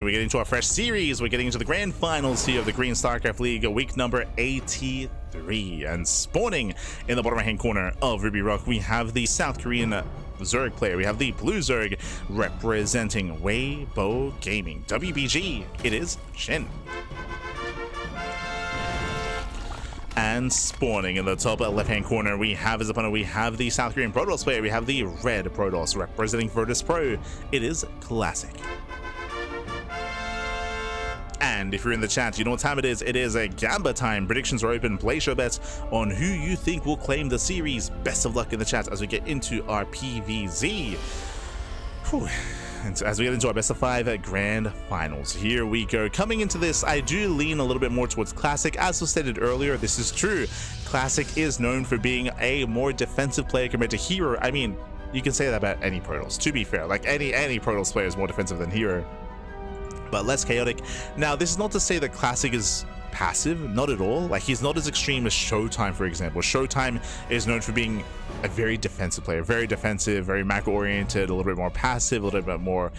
We're getting to our fresh series. We're getting into the grand finals here of the Korean StarCraft League, week number 83. And spawning in the bottom right-hand corner of Ruby Rock, we have the South Korean Zerg player. We have the blue Zerg representing Weibo Gaming. WBG, it is SHIN. And spawning in the top left-hand corner, we have his opponent. We have the South Korean Protoss player. We have the red Protoss representing Virtus Pro. It is Classic. And if you're in the chat, you know what time it is. It is a Gamba time. Predictions are open. Place your bets on who you think will claim the series. Best of luck in the chat as we get into our PvZ. Whew. And as we get into our best of 5 grand finals, here we go. Coming into this, I do lean a little bit more towards Classic. As was stated earlier, this is true. Classic is known for being a more defensive player compared to Hero. I mean, you can say that about any Protoss, to be fair. Like any Protoss player is more defensive than Hero, but less chaotic. Now, this is not to say that Classic is passive, not at all. Like, he's not as extreme as Showtime, for example. Showtime is known for being a very defensive player, very defensive, very macro oriented, a little bit more passive, a little bit more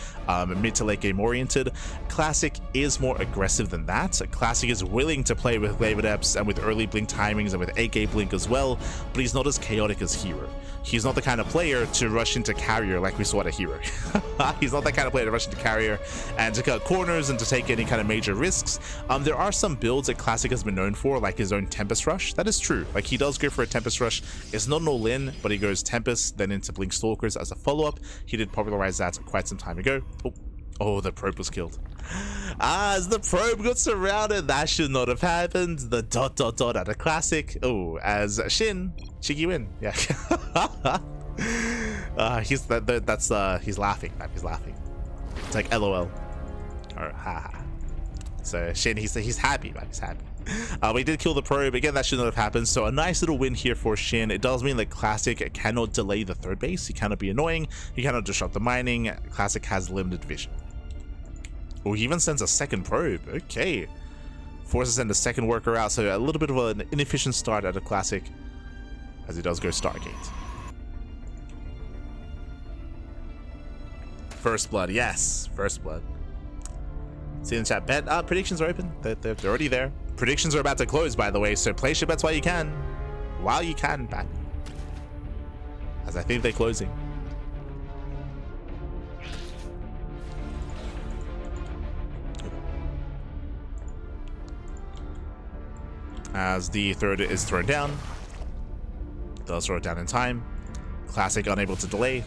mid to late game oriented. Classic is more aggressive than that. Classic is willing to play with Glaive Adepts and with early blink timings and with AK blink as well, but he's not as chaotic as Hero. He's not the kind of player to rush into carrier like we saw at a Hero. He's not that kind of player to rush into carrier and to cut corners and to take any kind of major risks. There are some builds that Classic has been known for, like his own Tempest Rush. That is true. Like, he does go for a Tempest Rush. It's not an all-in, but he goes Tempest, then into Blink Stalkers as a follow-up. He did popularize that quite some time ago. Oh, the probe was killed. As the probe got surrounded, that should not have happened. The ... at a Classic. Oh, as SHIN, cheeky win. Yeah. He's laughing, man. He's laughing. It's like LOL or haha. So SHIN, he's happy, man. He's happy. We did kill the probe. Again, that should not have happened. So a nice little win here for SHIN. It does mean that Classic cannot delay the third base. He cannot be annoying. He cannot disrupt the mining. Classic has limited vision. Oh, he even sends a second probe. Okay. Forces to send a second worker out. So a little bit of an inefficient start at a Classic as he does go Stargate. First blood. Yes. First blood. See in the chat, bet predictions are open. They're already there. Predictions are about to close, by the way, so place your bets while you can. Pat. As I think they're closing. As the third is thrown down. Does throw it down in time. Classic unable to delay.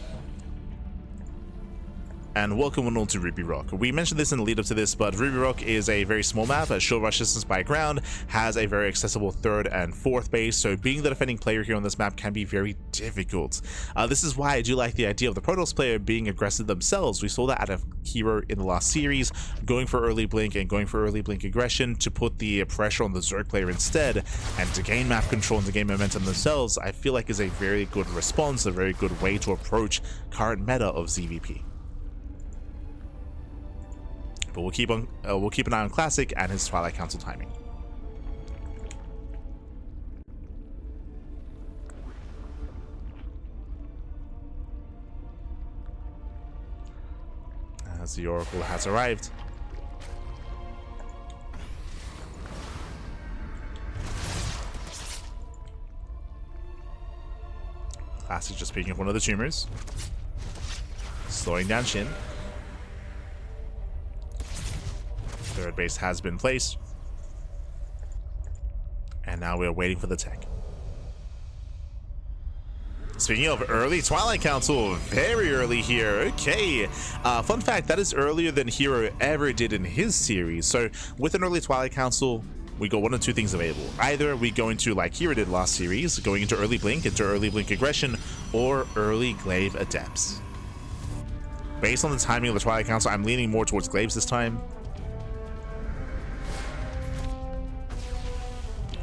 And welcome on to Ruby Rock. We mentioned this in the lead up to this, but Ruby Rock is a very small map, a short rush distance by ground, has a very accessible third and fourth base, so being the defending player here on this map can be very difficult. This is why I do like the idea of the Protoss player being aggressive themselves. We saw that out of Hero in the last series, going for early blink and going for early blink aggression to put the pressure on the Zerg player instead, and to gain map control and to gain momentum themselves, I feel like is a very good response, a very good way to approach current meta of ZVP. But we'll keep an eye on Classic and his Twilight Council timing. As the Oracle has arrived. Classic just picking up one of the tumors. Slowing down SHIN. Third base has been placed. And now we're waiting for the tech. Speaking of early Twilight Council, very early here. Okay. Fun fact, that is earlier than Hero ever did in his series. So with an early Twilight Council, we got one of two things available. Either we go into, like Hero did last series, going into early blink aggression, or early Glaive Adepts. Based on the timing of the Twilight Council, I'm leaning more towards Glaives this time.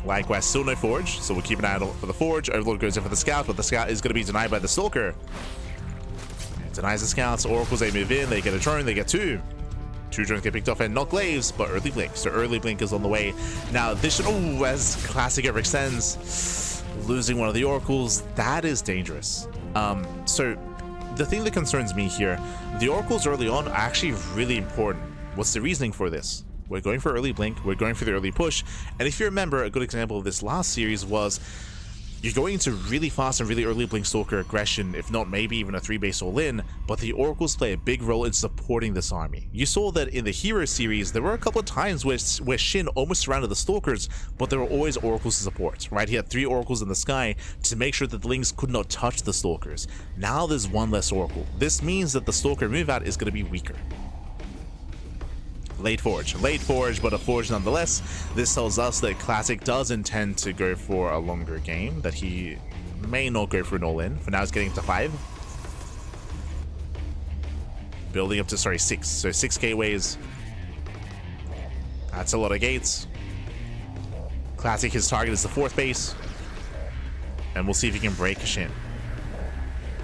Likewise, still no Forge, so we'll keep an eye out for the Forge. Overlord goes in for the Scout, but the Scout is going to be denied by the Stalker. It denies the Scouts. Oracles, they move in, they get a drone, they get two. Two drones get picked off and not Glaives, but early blink. So early blink is on the way. Now this should, oh, as Classic overextends, losing one of the Oracles, that is dangerous. So the thing that concerns me here, the Oracles early on are actually really important. What's the reasoning for this? We're going for early blink, we're going for the early push, and if you remember, a good example of this last series was you're going into really fast and really early blink stalker aggression, if not maybe even a 3-base all-in, but the oracles play a big role in supporting this army. You saw that in the hero series, there were a couple of times where Shin almost surrounded the stalkers, but there were always oracles to support, right? He had 3 oracles in the sky to make sure that the lings could not touch the stalkers. Now there's 1 less oracle. This means that the stalker move out is going to be weaker. Late forge, but a forge nonetheless. This tells us that Classic does intend to go for a longer game, that he may not go for an all-in. For now, he's getting to 5. Building up to, 6. So 6 gateways. That's a lot of gates. Classic, his target is the 4th base. And we'll see if he can break Shin.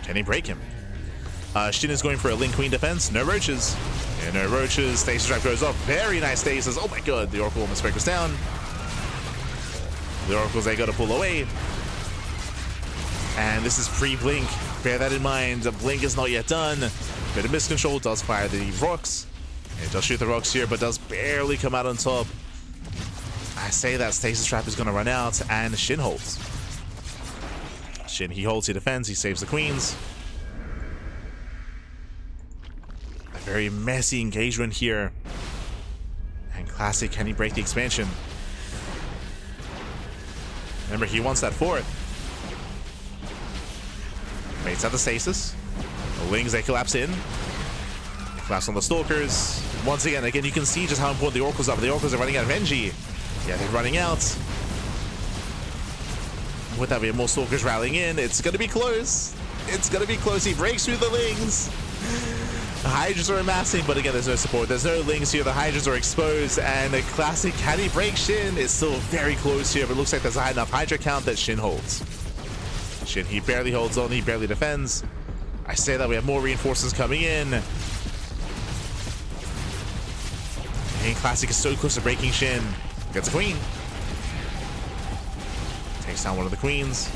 Can he break him? Shin is going for a Link Queen defense. No roaches. Yeah, no roaches. Stasis Trap goes off. Very nice stasis. Oh my god, the Oracle almost focused down. The Oracles, they got to pull away. And this is pre-Blink. Bear that in mind. The Blink is not yet done. Bit of miscontrol. Does fire the rocks. It does shoot the rocks here, but does barely come out on top. I say that Stasis Trap is going to run out, and Shin holds. Shin, he holds, he defends, he saves the queens. Very messy engagement here. And Classic, can he break the expansion? Remember, he wants that 4th. Waits at the stasis. The Lings, they collapse in. They collapse on the Stalkers. Once again, you can see just how important the Oracles are. The Oracles are running out of energy. Yeah, they're running out. With that, we have more Stalkers rallying in. It's going to be close. It's going to be close. He breaks through the Lings. The Hydras are amassing, but again, there's no support. There's no Lings here. The Hydras are exposed, and a Classic, can he break Shin? It's still very close here, but it looks like there's a high enough Hydra count that Shin holds. Shin, he barely holds on. He barely defends. I say that we have more reinforcements coming in. And Classic is so close to breaking Shin. Gets a queen. Takes down one of the queens.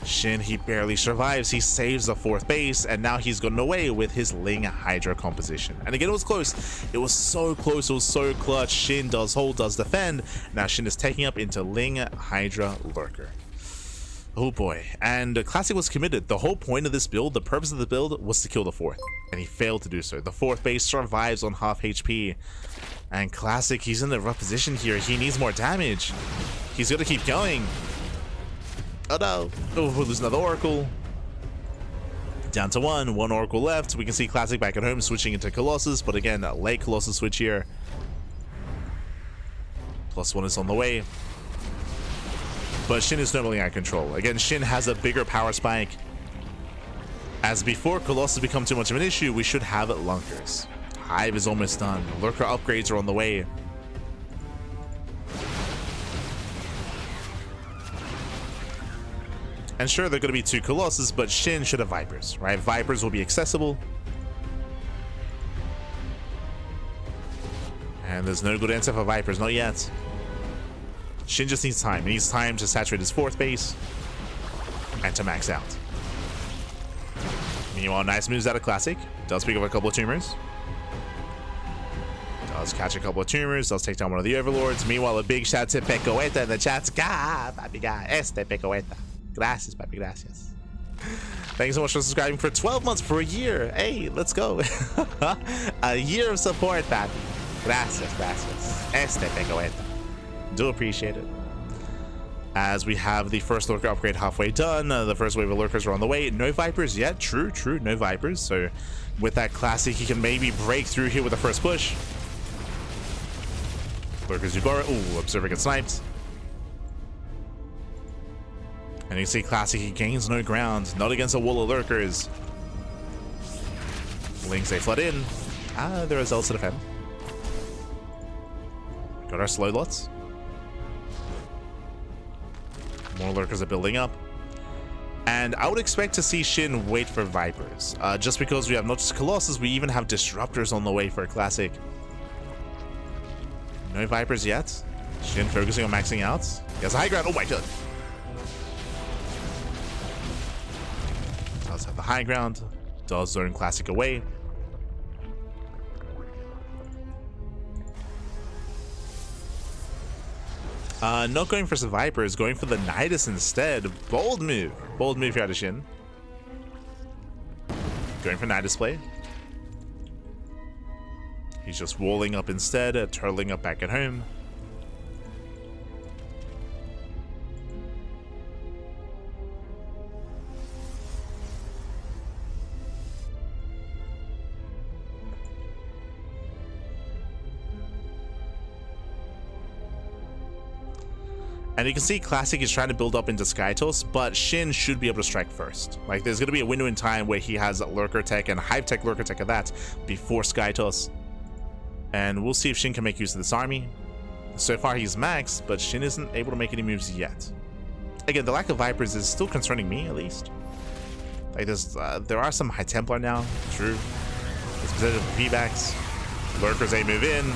Shin, he barely survives. He saves the 4th base, and now he's gotten away with his Ling Hydra composition. And again, it was close. It was so close. It was so clutch. Shin does hold, does defend. Now Shin is taking up into Ling Hydra Lurker. Oh boy. And Classic was committed. The whole point of this build, the purpose of the build, was to kill the 4th. And he failed to do so. The 4th base survives on half HP. And Classic, he's in a rough position here. He needs more damage. He's going to keep going. Oh no. Oh, we'll lose another Oracle. Down to 1 Oracle left. We can see Classic back at home switching into Colossus, but again, a late Colossus switch here. +1 is on the way. But Shin is normally out of control. Again, Shin has a bigger power spike. As before Colossus become too much of an issue, we should have Lunkers. Hive is almost done. Lurker upgrades are on the way. And sure, they're going to be 2 Colossus, but Shin should have Vipers, right? Vipers will be accessible. And there's no good answer for Vipers, not yet. Shin just needs time. He needs time to saturate his 4th base and to max out. Meanwhile, nice moves out of Classic. Does pick up a couple of tumors. Does catch a couple of tumors. Does take down one of the Overlords. Meanwhile, a big shout to Pecoeta in the chat. Papi, Pecoeta. Gracias, papi, gracias. Thank you so much for subscribing for 12 months, for a year. Hey, let's go. A year of support, papi. Gracias, gracias. Pecoeta. Do appreciate it. As we have the first Lurker upgrade halfway done. The first wave of Lurkers are on the way. No Vipers yet. True, no Vipers. So with that Classic, he can maybe break through here with the first push. Lurkers do borrow. Ooh, Observer gets sniped. And you see Classic, he gains no ground. Not against a wall of Lurkers. Lings, they flood in. There are Zelts to defend. Got our slow lots. More Lurkers are building up. And I would expect to see Shin wait for Vipers. Just because we have not just Colossus, we even have Disruptors on the way for a Classic. No Vipers yet. Shin focusing on maxing out. He has a high ground. Oh my god. Does have the high ground. Does zone Classic away. Not going for some Vipers, going for the Nidus instead. Bold move. Bold move here out of SHIN. Going for Nidus play. He's just walling up instead, turtling up back at home. And you can see Classic is trying to build up into Skytos, but SHIN should be able to strike first. Like, there's going to be a window in time where he has Lurker Tech and Hive Tech Lurker Tech of that before Skytos. And we'll see if SHIN can make use of this army. So far he's maxed, but SHIN isn't able to make any moves yet. Again, the lack of Vipers is still concerning me, at least. Like, there are some High Templar now, true. There's potential for feedbacks. Lurkers, they move in.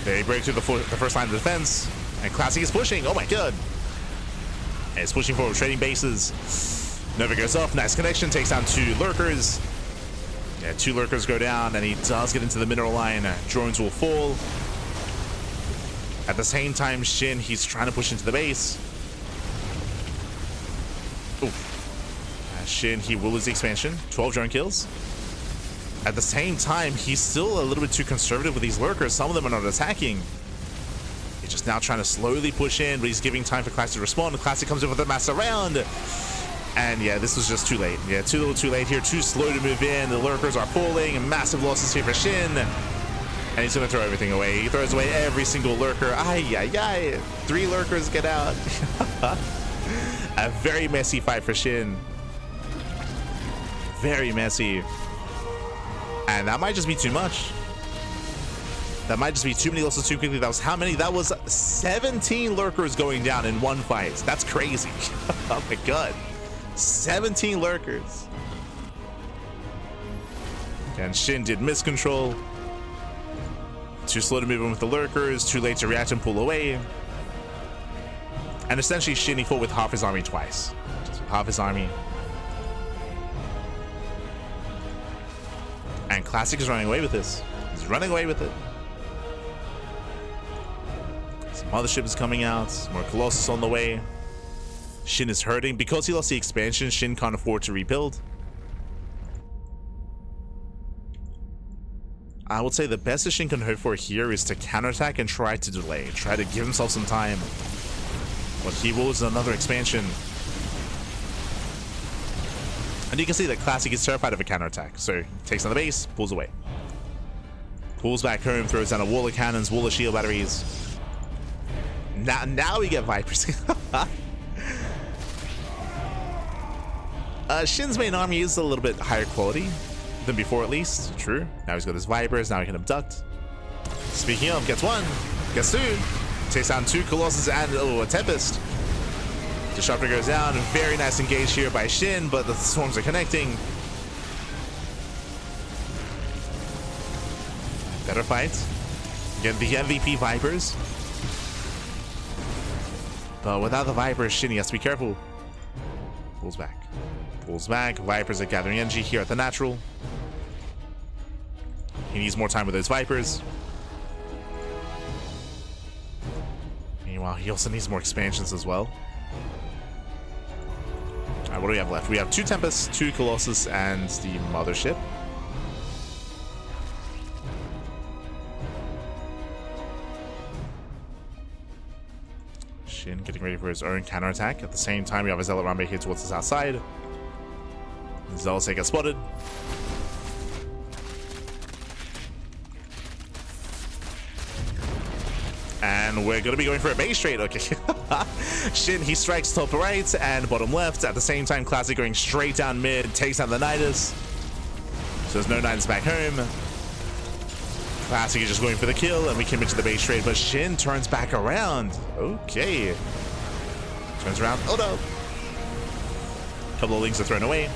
They break through the first line of defense. And Classic is pushing. Oh my god. And it's pushing forward, trading bases. Nova goes off. Nice connection. Takes down 2 Lurkers. Yeah, 2 Lurkers go down, and he does get into the mineral line. Drones will fall. At the same time, SHIN, he's trying to push into the base. SHIN, he will lose the expansion. 12 drone kills. At the same time, he's still a little bit too conservative with these Lurkers. Some of them are not attacking. He's just now trying to slowly push in, but he's giving time for Classic to respond. Classic comes in with a mass around. And yeah, this was just too late. Yeah, too little too late here. Too slow to move in. The Lurkers are falling. Massive losses here for SHIN. And he's going to throw everything away. He throws away every single Lurker. Ay, ay, ay. 3 Lurkers get out. A very messy fight for SHIN. Very messy. And that might just be too much. That might just be too many losses too quickly. That was how many? That was 17 Lurkers going down in one fight. That's crazy. Oh my god. 17 Lurkers. And SHIN did miscontrol. Too slow to move in with the Lurkers. Too late to react and pull away. And essentially SHIN, he fought with half his army twice. Just with half his army. And Classic is running away with this. He's running away with it. Mothership is coming out. More Colossus on the way. SHIN is hurting. Because he lost the expansion, SHIN can't afford to rebuild. I would say the best that SHIN can hope for here is to counterattack and try to delay. Try to give himself some time. But he will lose another expansion. And you can see that Classic is terrified of a counterattack. So he takes on the base, pulls away. Pulls back home, throws down a wall of cannons, wall of shield batteries. Now we get Vipers. SHIN's main army is a little bit higher quality than before, at least. True. Now he's got his Vipers. Now he can abduct. Speaking of, gets 1, gets 2. Takes down 2 Colossus and a Tempest. Disruptor goes down. Very nice engage here by SHIN, but the swarms are connecting. Better fight. Get the MVP Vipers. But without the Vipers, SHIN, he has to be careful. Pulls back. Pulls back. Vipers are gathering energy here at the natural. He needs more time with those Vipers. Meanwhile, he also needs more expansions as well. Alright, what do we have left? We have 2 Tempests, 2 Colossus, and the Mothership. SHIN getting ready for his own counterattack. At the same time, we have a Zealot Rambe here towards the south side. Zealots get spotted. And we're going to be going for a base trade. Okay. SHIN, he strikes top right and bottom left. At the same time, Classic going straight down mid, takes out the Nidus. So there's no Nidus back home. Classic is just going for the kill, and we commit to the base trade, but SHIN turns back around. Okay. Turns around. Oh no. A couple of links are thrown away.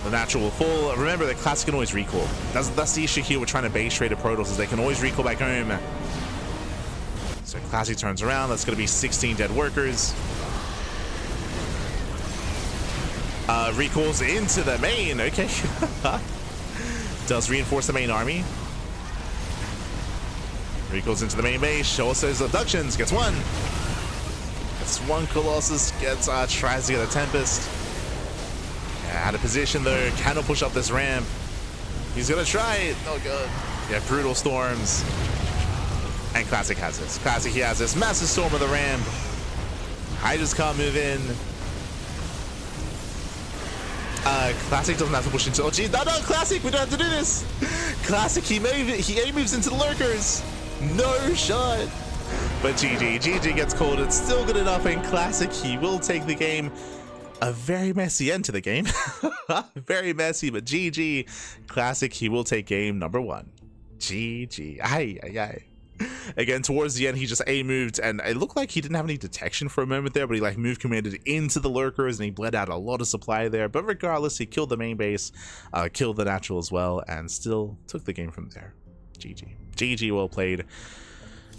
The natural will fall. Remember that Classic can always recall. That's the issue here with trying to base trade a Protoss, is they can always recall back home. So Classic turns around. That's going to be 16 dead workers. Recalls into the main. Okay. Does reinforce the main army. Recalls into the main base. Also his abductions. Gets one. Gets one Colossus. Gets tries to get a Tempest. Yeah, out of position though. Cannot push up this ramp. He's gonna try it. Oh god. Yeah, brutal storms. And Classic has this. Classic, he has this massive storm of the ramp. Hydras can't move in. Classic doesn't have to push into. Oh geez, no, Classic, we don't have to do this. Classic, he A moves into the lurkers. No shot. But GG gets called. It's still good enough. And Classic, he will take the game. A very messy end to the game. Very messy, but GG. Classic, he will take game number 1. GG. Aye. Again, towards the end, he just A-moved, and it looked like he didn't have any detection for a moment there, but he like move commanded into the lurkers, and he bled out a lot of supply there. But regardless, he killed the main base, killed the natural as well, and still took the game from there. GG, well played.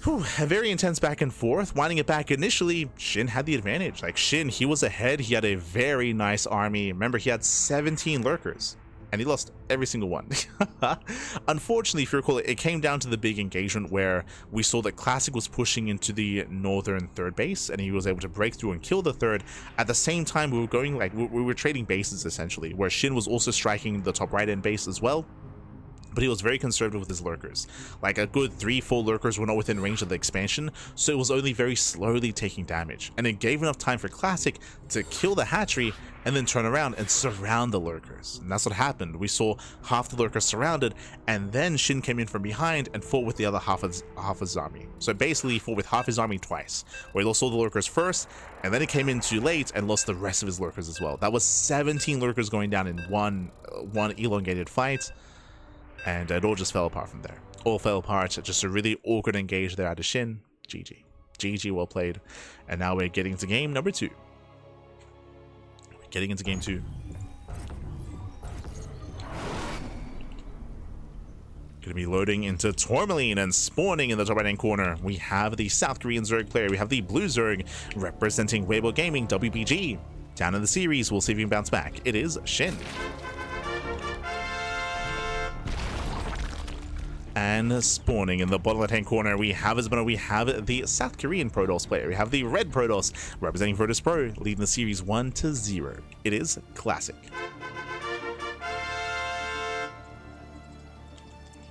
Whew, a very intense back and forth. Winding it back, initially, SHIN had the advantage. Like, SHIN, he was ahead. He had a very nice army. Remember, he had 17 lurkers, and he lost every single one. Unfortunately, if you recall, it came down to the big engagement where we saw that Classic was pushing into the northern third base, and he was able to break through and kill the third. At the same time, we were going, like, we were trading bases, essentially, where SHIN was also striking the top right-end base as well. But he was very conservative with his lurkers. Like a good 3-4 lurkers were not within range of the expansion, so it was only very slowly taking damage. And it gave enough time for Classic to kill the hatchery and then turn around and surround the lurkers. And that's what happened. We saw half the lurkers surrounded, and then SHIN came in from behind and fought with the other half of his army. So basically he fought with half his army twice, where he lost all the lurkers first, and then he came in too late and lost the rest of his lurkers as well. That was 17 lurkers going down in one elongated fight. And it all just fell apart from there. All fell apart. Just a really awkward engage there out of SHIN. GG, well played. And now we're getting to game number 2. We're getting into game 2. Gonna be loading into Tourmaline and spawning in the top right hand corner. We have the South Korean Zerg player. We have the Blue Zerg representing Weibo Gaming, WBG. Down in the series, we'll see if we can bounce back. It is SHIN. And spawning in the bottom left-hand corner, we have the South Korean Protoss player. We have the Red Protoss representing Protoss Pro, leading the series 1-0. It is Classic.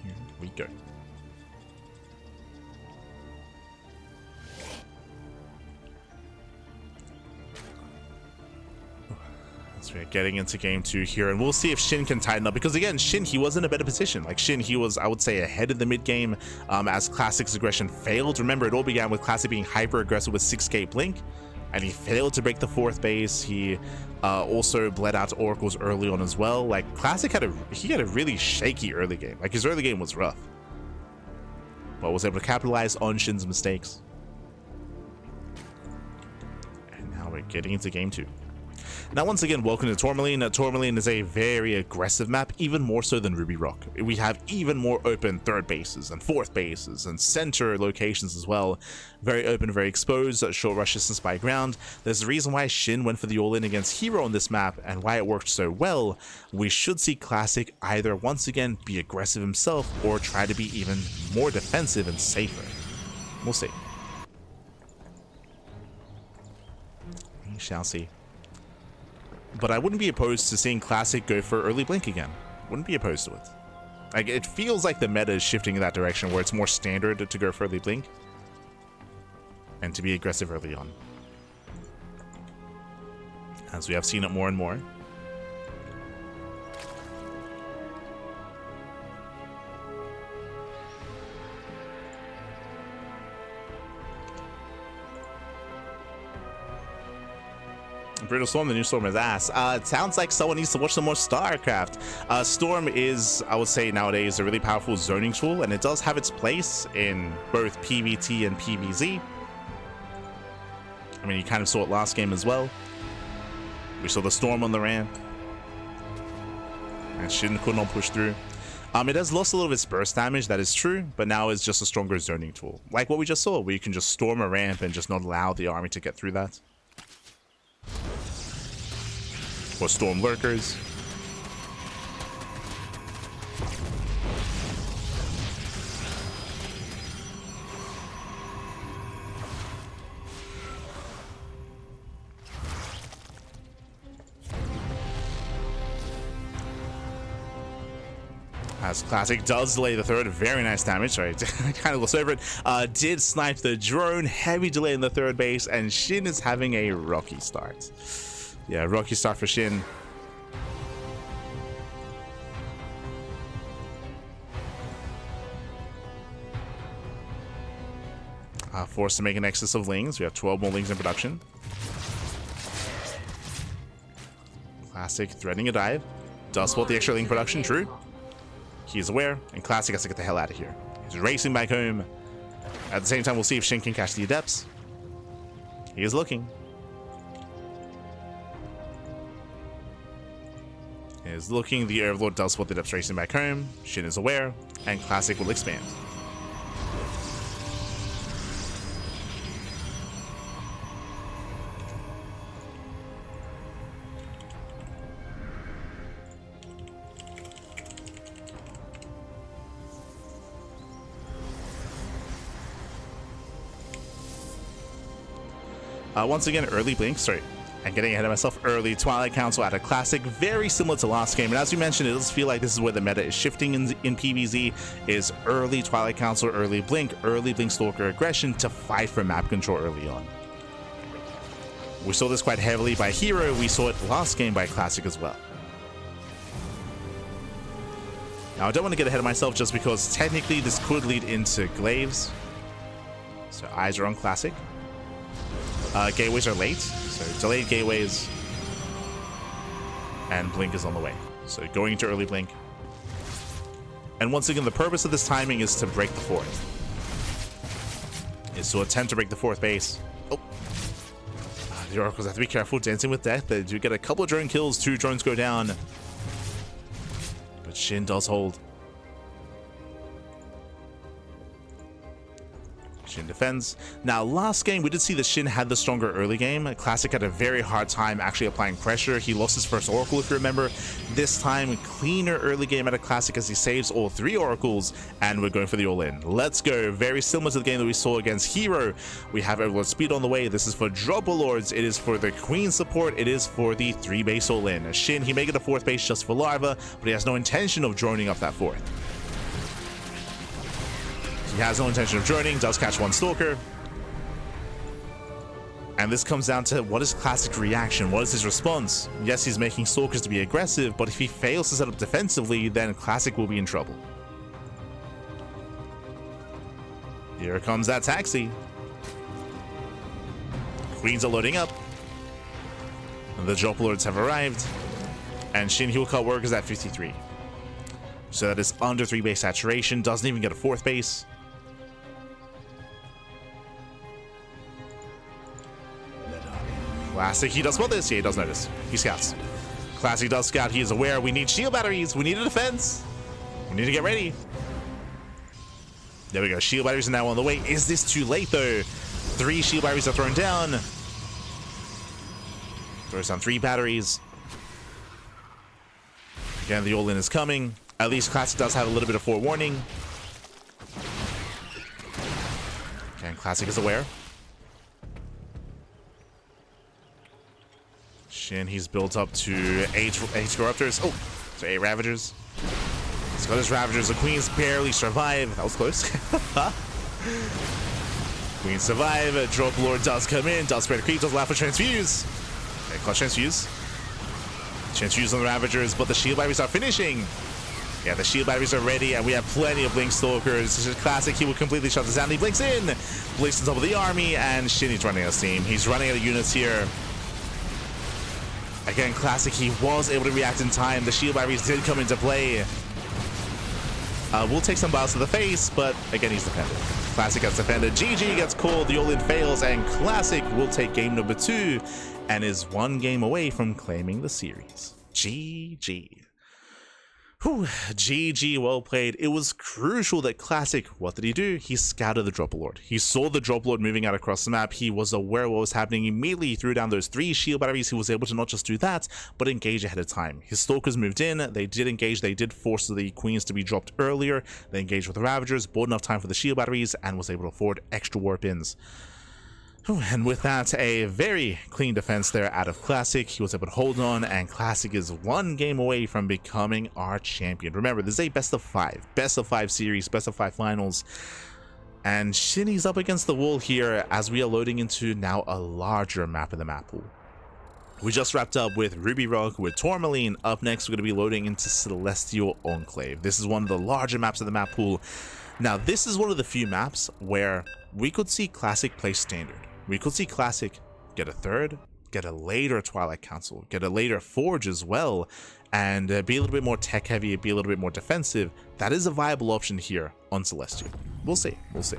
Here we go. So we're getting into game 2 here, and we'll see if SHIN can tighten up, because again, SHIN, he was in a better position. Like SHIN, he was, I would say, ahead of the mid game as Classic's aggression failed. Remember, it all began with Classic being hyper aggressive with 6k blink, and he failed to break the 4th base. He also bled out oracles early on as well. Like Classic had a really shaky early game. Like his early game was rough, but was able to capitalize on SHIN's mistakes. And now we're getting into game 2. Now, once again, welcome to Tourmaline. Tourmaline is a very aggressive map, even more so than Ruby Rock. We have even more open 3rd bases and 4th bases and center locations as well. Very open, very exposed, short rush distance by ground. There's a reason why SHIN went for the all-in against Hero on this map and why it worked so well. We should see Classic either once again be aggressive himself or try to be even more defensive and safer. We'll see. We shall see. But I wouldn't be opposed to seeing Classic go for early blink again. Wouldn't be opposed to it. Like, it feels like the meta is shifting in that direction where it's more standard to go for early blink and to be aggressive early on, as we have seen it more and more. Brutal Storm, the new Storm is ass. It sounds like someone needs to watch some more StarCraft. Storm is, I would say nowadays, a really powerful zoning tool, and it does have its place in both PvT and PvZ. I mean, you kind of saw it last game as well. We saw the Storm on the ramp, and SHIN could not push through. It has lost a little of its burst damage, that is true, but now it's just a stronger zoning tool. Like what we just saw, where you can just storm a ramp and just not allow the army to get through that. Or storm lurkers. As Classic does delay the third. Very nice damage. Sorry, I kind of glossed over it. Did snipe the drone. Heavy delay in the third base. And SHIN is having a rocky start. Yeah, rocky start for SHIN. Forced to make an excess of lings. We have 12 more lings in production. Classic threatening a dive. Does spot the extra ling production, true. He is aware, and Classic has to get the hell out of here. He's racing back home. At the same time, we'll see if SHIN can catch the adepts. He is looking. He is looking. The Overlord does spot the adepts racing back home. SHIN is aware, and Classic will expand. Once again, early blink. Sorry, I'm getting ahead of myself. Early Twilight Council at a Classic, very similar to last game. And as you mentioned, it does feel like this is where the meta is shifting in PvZ. Is early Twilight Council, early Blink Stalker aggression to fight for map control early on. We saw this quite heavily by Hero. We saw it last game by Classic as well. Now, I don't want to get ahead of myself just because technically this could lead into Glaives. So eyes are on Classic. Gateways are late, so delayed gateways, and Blink is on the way. So going into early Blink. And once again, the purpose of this timing is to break the fourth. Is to attempt to break the fourth base. Oh. The Oracles have to be careful, dancing with death. They do get a couple of drone kills, 2 drones go down. But SHIN does hold. SHIN defends. Now, last game, we did see that SHIN had the stronger early game. Classic had a very hard time actually applying pressure. He lost his first Oracle, if you remember. This time, cleaner early game at a Classic as he saves all 3 Oracles, and we're going for the all-in. Let's go. Very similar to the game that we saw against Hero. We have Overlord Speed on the way. This is for Dropper Lords. It is for the Queen support. It is for the 3-base all-in. SHIN, he may get a 4th base just for Larva, but he has no intention of droning up that 4th. He has no intention of joining, does catch 1 Stalker. And this comes down to what is Classic's reaction? What is his response? Yes, he's making Stalkers to be aggressive, but if he fails to set up defensively, then Classic will be in trouble. Here comes that taxi. Queens are loading up. The Drop Lords have arrived. And SHIN, he will cut workers at 53. So that is under 3 base saturation, doesn't even get a 4th base. Classic, he does spot this. Yeah, he does notice. He scouts. Classic does scout. He is aware. We need shield batteries. We need a defense. We need to get ready. There we go. Shield batteries are now on the way. Is this too late, though? 3 shield batteries are thrown down. Throws down 3 batteries. Again, the all-in is coming. At least Classic does have a little bit of forewarning. Okay, Classic is aware. SHIN, he's built up to 8 Corruptors. Oh, so 8 Ravagers. He's got his Ravagers. The Queens barely survive. That was close. Queens survive. Drop Lord does come in. Does spread creep. Does allow for Transfuse. Okay, clutch Transfuse. Transfuse on the Ravagers, but the shield batteries are finishing. Yeah, the shield batteries are ready, and we have plenty of Blink Stalkers. This is Classic. He will completely shut this down. He blinks in. Blinks on top of the army, and SHIN, he's running out of steam. He's running out of units here. Again, Classic, he was able to react in time. The shield batteries did come into play. We'll take some biles to the face, but again, he's defended. Classic gets defended. GG gets called. The all-in fails, and Classic will take game number 2 and is 1 game away from claiming the series. GG. Whew, GG, well played. It was crucial that Classic, what did he do? He scouted the Drop Lord. He saw the Drop Lord moving out across the map. He was aware of what was happening. Immediately he threw down those 3 shield batteries. He was able to not just do that, but engage ahead of time. His Stalkers moved in. They did engage. They did force the Queens to be dropped earlier. They engaged with the Ravagers, bought enough time for the shield batteries, and was able to afford extra warp-ins. And with that, a very clean defense there out of Classic. He was able to hold on, and Classic is one game away from becoming our champion. Remember, this is a best of 5 series, best of 5 finals. And SHIN's up against the wall here as we are loading into now a larger map in the map pool. We just wrapped up with Ruby Rock, with Tourmaline. Up next, we're going to be loading into Celestial Enclave. This is one of the larger maps of the map pool. Now, this is one of the few maps where we could see Classic play standard. We could see Classic get a third, get a later Twilight Council, get a later Forge as well, and be a little bit more tech heavy, be a little bit more defensive. That is a viable option here on Celestial. We'll see, we'll see.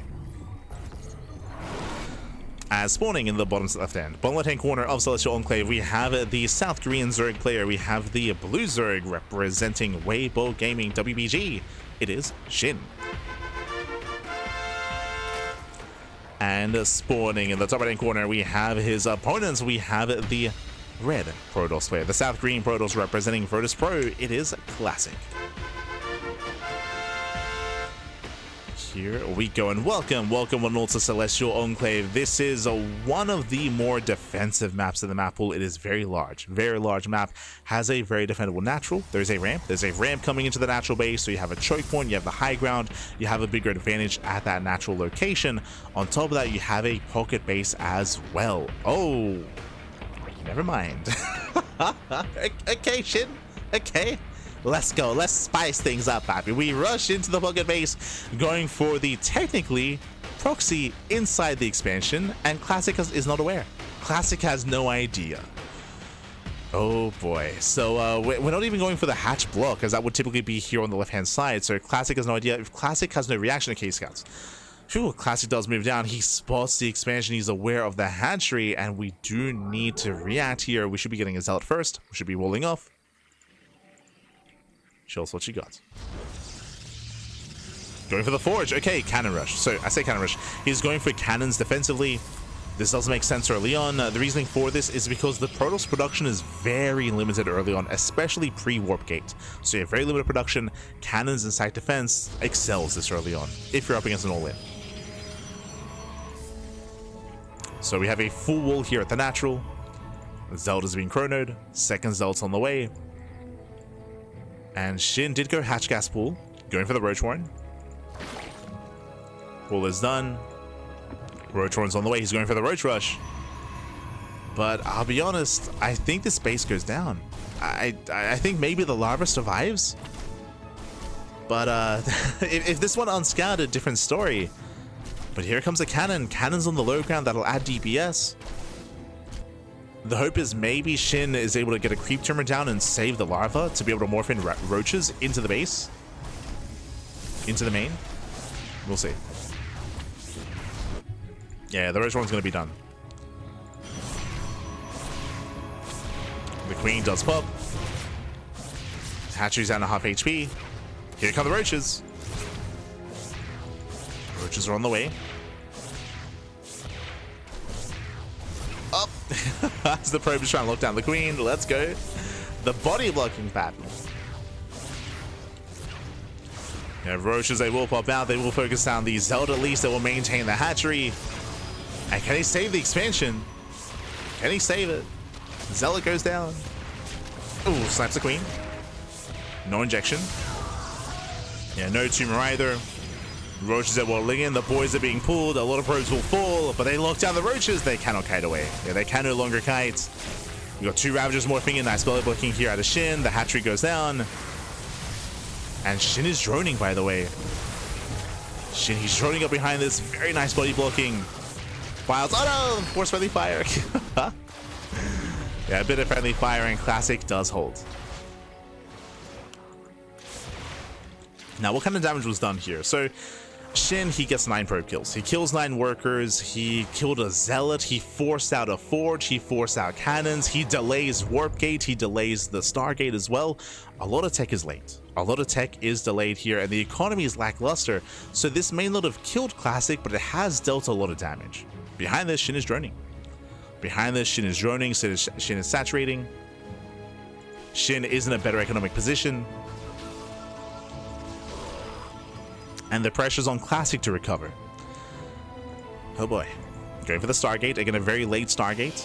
As spawning in the bottom left-hand corner of Celestial Enclave, we have the South Korean Zerg player. We have the blue Zerg representing Weibo Gaming WBG. It is SHIN. And spawning in the top right-hand corner, we have his opponents. We have the red Protoss player, the South Green Protoss representing Virtus Pro. It is Classic. Here we go, and welcome one all to Celestial Enclave. This is one of the more defensive maps in the map pool. It is very large map, has a very defendable natural. There's a ramp coming into the natural base, so you have a choke point, you have the high ground, you have a bigger advantage at that natural location. On top of that, you have a pocket base as well. Oh, never mind. Okay, SHIN, okay. Let's go. Let's spice things up, Pappy. We rush into the pocket base, going for the technically proxy inside the expansion, and Classic is not aware. Classic has no idea. Oh boy. So we're not even going for the hatch block, as that would typically be here on the left-hand side. So Classic has no idea. If Classic has no reaction to K-Scouts, phew, Classic does move down. He spots the expansion. He's aware of the hatchery, and we do need to react here. We should be getting a Zealot first. We should be walling off. Show us what you got. Going for the Forge. Okay, Cannon Rush. So I say Cannon Rush. He's going for cannons defensively. This does make sense early on. The reasoning for this is because the Protoss production is very limited early on, especially pre-Warp Gate. So you have very limited production. Cannons and site defense excels this early on, if you're up against an all-in. So we have a full wall here at the natural. Zelda's being chronoed. Second Zealot's on the way. And SHIN did go hatch gas pool, going for the Roach Warren. Pool is done. Roach Warren's on the way. He's going for the Roach Rush. But I'll be honest, I think this base goes down. I think maybe the Larva survives. But if this one unscouted, different story. But here comes a cannon. Cannon's on the low ground. That'll add DPS. The hope is maybe SHIN is able to get a creep tumor down and save the larva to be able to morph in roaches into the base. Into the main. We'll see. Yeah, the roach one's going to be done. The queen does pop. Hatchery's down to half HP. Here come the roaches. Roaches are on the way. Up. As the probe is trying to lock down the queen. Let's go. The body blocking pattern. Yeah, roaches, they will pop out. They will focus down the Zelda at least. They will maintain the hatchery. And can he save the expansion? Can he save it? Zealot goes down. Ooh, slaps the queen. No injection. Yeah, no tumor either. Roaches are welling in, the boys are being pulled, a lot of probes will fall, but they lock down the roaches, they cannot kite away. Yeah, they can no longer kite. We got two Ravagers morphing in, nice belly blocking here out of SHIN, the hatchery goes down. And SHIN is droning, by the way. SHIN, he's droning up behind this, very nice body blocking. Files, oh no, force friendly fire. Yeah, a bit of friendly fire, and Classic does hold. Now, what kind of damage was done here? So, SHIN, he gets 9 probe kills. He kills 9 workers. He killed a Zealot. He forced out a Forge. He forced out cannons. He delays Warp Gate. He delays the Stargate as well. A lot of tech is late. A lot of tech is delayed here, and the economy is lackluster. So this may not have killed Classic, but it has dealt a lot of damage. Behind this, SHIN is droning. Behind this, SHIN is droning, so SHIN is saturating. SHIN is in a better economic position. And the pressure's on Classic to recover. Oh boy. Going for the Stargate. Again, a very late Stargate.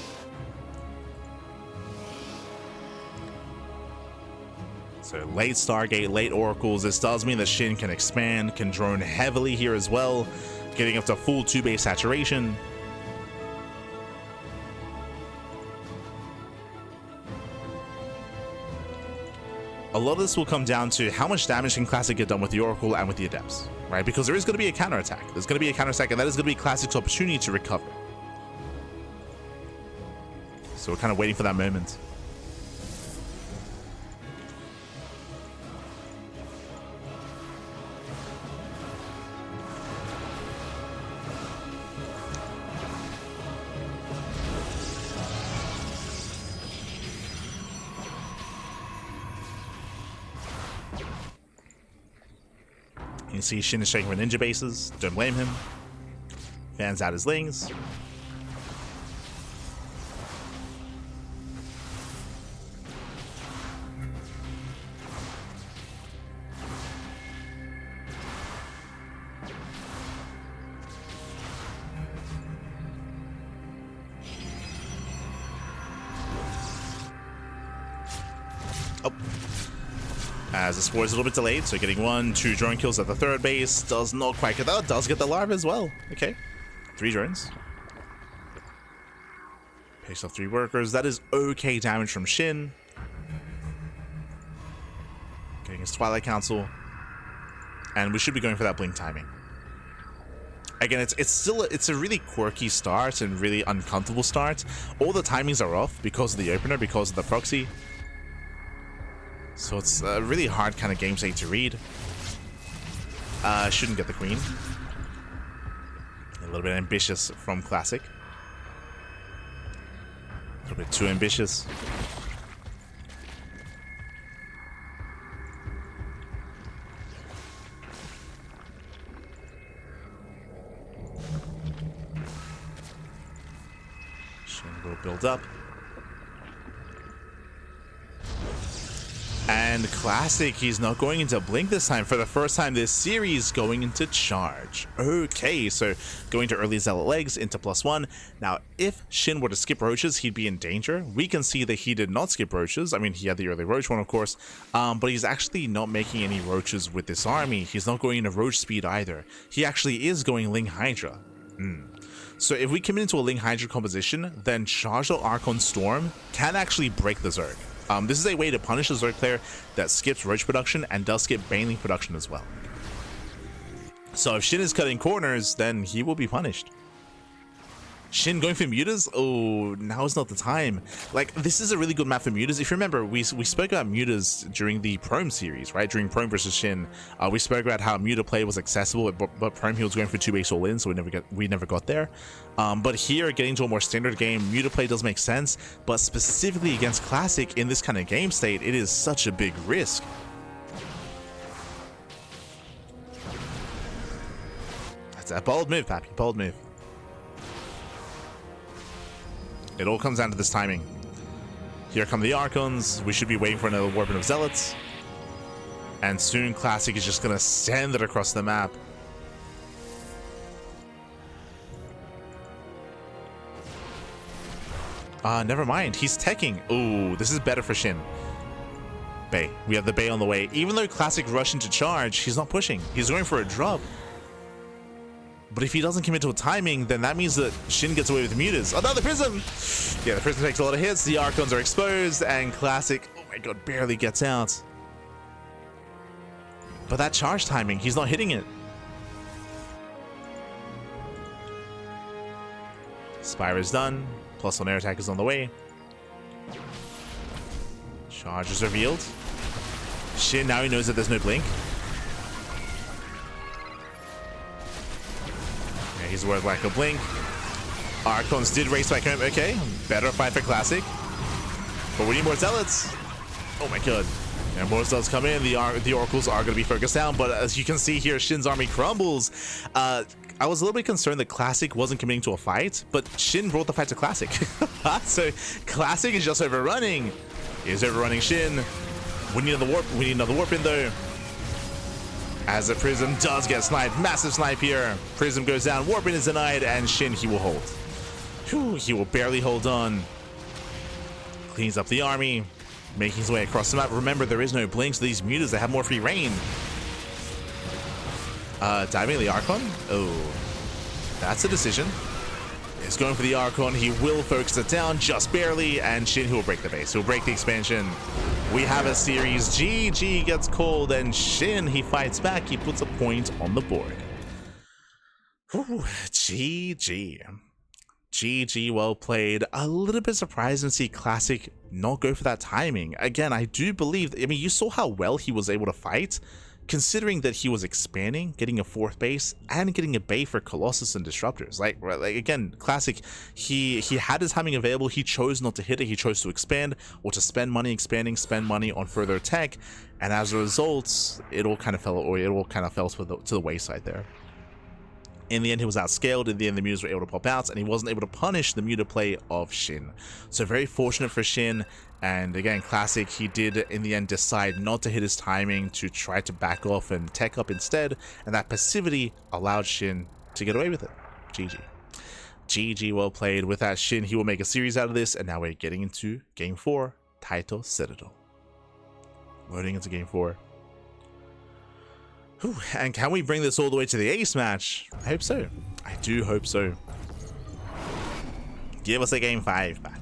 So late Stargate, late Oracles. This does mean that SHIN can expand, can drone heavily here as well, getting up to full 2-base saturation. A lot of this will come down to how much damage can Classic get done with the Oracle and with the Adepts, right? Because there is going to be a counterattack. There's going to be a counterattack, and that is going to be Classic's opportunity to recover. So we're kind of waiting for that moment. You see SHIN is checking for ninja bases. Don't blame him. Fans out his lings. Oh. As the Spore is a little bit delayed, so getting 1, 2 drone kills at the 3rd base. Does not quite get that. Does get the larva as well. Okay. 3 drones. Picks off 3 workers. That is okay damage from SHIN. Getting his Twilight Council. And we should be going for that blink timing. Again, it's a really quirky start and really uncomfortable start. All the timings are off because of the opener, because of the proxy. So it's a really hard kind of game state to read. Shouldn't get the queen. A little bit ambitious from Classic. A little bit too ambitious. SHIN will build up. And Classic, he's not going into Blink this time. For the first time this series, going into Charge. Okay, so going to early Zealot legs into +1. Now, if SHIN were to skip Roaches, he'd be in danger. We can see that he did not skip Roaches. I mean, he had the early Roach one, of course. But he's actually not making any Roaches with this army. He's not going into Roach speed either. He actually is going Ling Hydra. So if we commit into a Ling Hydra composition, then Charge the Archon Storm can actually break the Zerg. This is a way to punish a Zerg player that skips Roach production and does skip Baneling production as well. So if SHIN is cutting corners, then he will be punished. SHIN going for mutas? Oh, now is not the time. Like, this is a really good map for mutas. If you remember, we spoke about mutas during the Prome series, right? During Prome versus SHIN, we spoke about how muta play was accessible, but Prome he was going for 2-base all-in, so we never got there. But here, getting to a more standard game, muta play does make sense, but specifically against Classic in this kind of game state, it is such a big risk. That's a bold move, Pappy. Bold move. It all comes down to this timing. Here come the Archons. We should be waiting for another Warping of Zealots. And soon Classic is just going to send it across the map. Never mind. He's teching. Ooh, this is better for SHIN. Bay. We have the Bay on the way. Even though Classic rushed into Charge, he's not pushing. He's going for a drop. But if he doesn't commit to a timing, then that means that SHIN gets away with mutas. Oh no, the Prism! Yeah, the Prism takes a lot of hits, the Archons are exposed, and Classic, oh my god, barely gets out. But that charge timing, he's not hitting it. Spire is done, +1 air attack is on the way. Charge is revealed. SHIN, now he knows that there's no blink. He's worth like a blink. Archons did race back home. Okay, better fight for Classic. But we need more Zealots. Oh my god. And more Zealots come in. The Oracles are going to be focused down. But as you can see here, SHIN's army crumbles. I was a little bit concerned that Classic wasn't committing to a fight, but SHIN brought the fight to Classic. So Classic is just overrunning. He's overrunning SHIN. We need another warp in though. As the Prism does get sniped. Massive snipe here. Prism goes down. Warping is denied. And SHIN, he will hold. Whew, he will barely hold on. Cleans up the army, making his way across the map. Remember, there is no blink, so these mutas, they have more free reign. Diving the Archon? Oh, that's a decision. He's going for the Archon. He will focus it down just barely, and SHIN, who will break the base. He'll break the expansion. We have a series. GG gets called, and SHIN, he fights back. He puts a point on the board. Whew, GG. GG, well played. A little bit surprising to see Classic not go for that timing. Again, I do believe, I mean, you saw how well he was able to fight, considering that he was expanding, getting a 4th base, and getting a bay for Colossus and Disruptors. Like again, Classic, he had his timing available. He chose not to hit it. He chose to expand, or to spend money expanding, spend money on further tech, and as a result, it all kind of fell to the wayside there. In the end, he was outscaled. In the end, the mutas were able to pop out, and he wasn't able to punish the muta play of SHIN. So very fortunate for SHIN. And again, Classic, he did in the end decide not to hit his timing, to try to back off and tech up instead. And that passivity allowed SHIN to get away with it. GG. GG, well played. With that, SHIN, he will make a series out of this. And now we're getting into Game 4, Taito Citadel. Loading into Game 4. Whew, and can we bring this all the way to the ace match? I hope so. I do hope so. Give us a Game 5 back.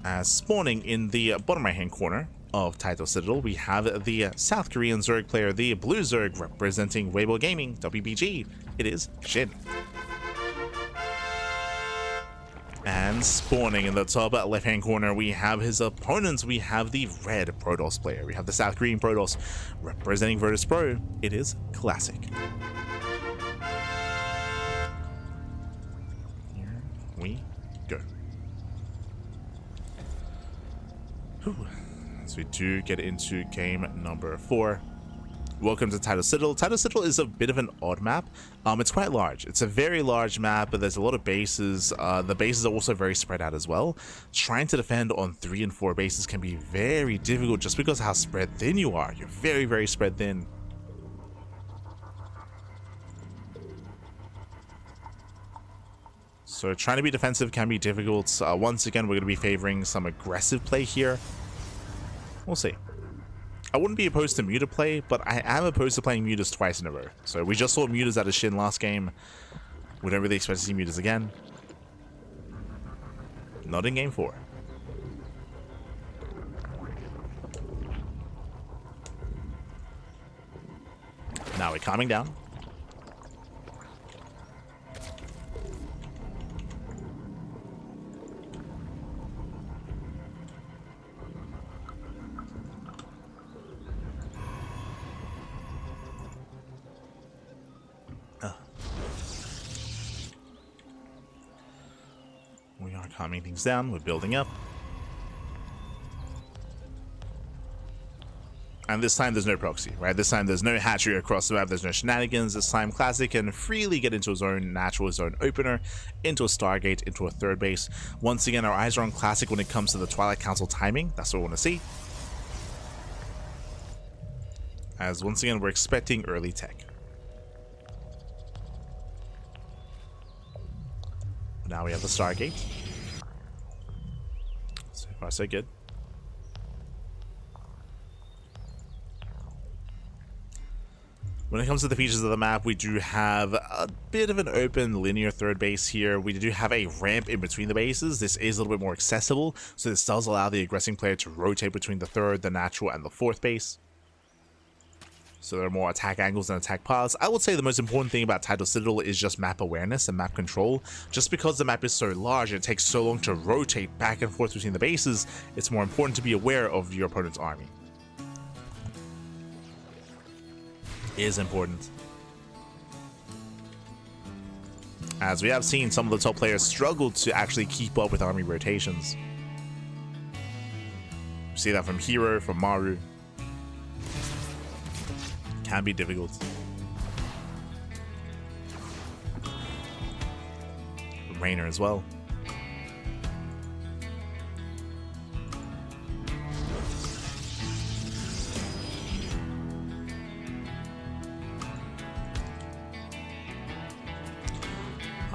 As spawning in the bottom right hand corner of Taito Citadel, we have the South Korean Zerg player, the Blue Zerg, representing Weibo Gaming, WBG. It is SHIN. And spawning in the top left hand corner, we have his opponents. We have the red Protoss player. We have the South Korean Protoss, representing Virtus Pro. It is Classic. Here we go. Whew. So we do get into game number 4. Welcome to Taito Citadel. Taito Citadel is a bit of an odd map. It's quite large. It's a very large map, but there's a lot of bases. The bases are also very spread out as well. Trying to defend on 3 and 4 bases can be very difficult just because of how spread thin you are. You're very, very spread thin. So trying to be defensive can be difficult. Once again, we're going to be favoring some aggressive play here. We'll see. I wouldn't be opposed to muta play, but I am opposed to playing mutas twice in a row. So we just saw mutas out of SHIN last game. We don't really expect to see mutas again. Not in Game 4. Now we're calming down. We are calming things down. We're building up. And this time there's no proxy, right? This time there's no hatchery across the map. There's no shenanigans. This time Classic can freely get into his own natural, his own opener, into a Stargate, into a 3rd base. Once again, our eyes are on Classic when it comes to the Twilight Council timing. That's what we want to see. As once again, we're expecting early tech. Now we have the Stargate. So far, so good. When it comes to the features of the map, we do have a bit of an open linear 3rd base here. We do have a ramp in between the bases. This is a little bit more accessible, so this does allow the aggressing player to rotate between the 3rd, the natural, and the 4th base. So there are more attack angles and attack paths. I would say the most important thing about Taito Citadel is just map awareness and map control. Just because the map is so large and it takes so long to rotate back and forth between the bases, it's more important to be aware of your opponent's army. It is important. As we have seen, some of the top players struggle to actually keep up with army rotations. We see that from Hero, from Maru. Can be difficult. Rainer as well.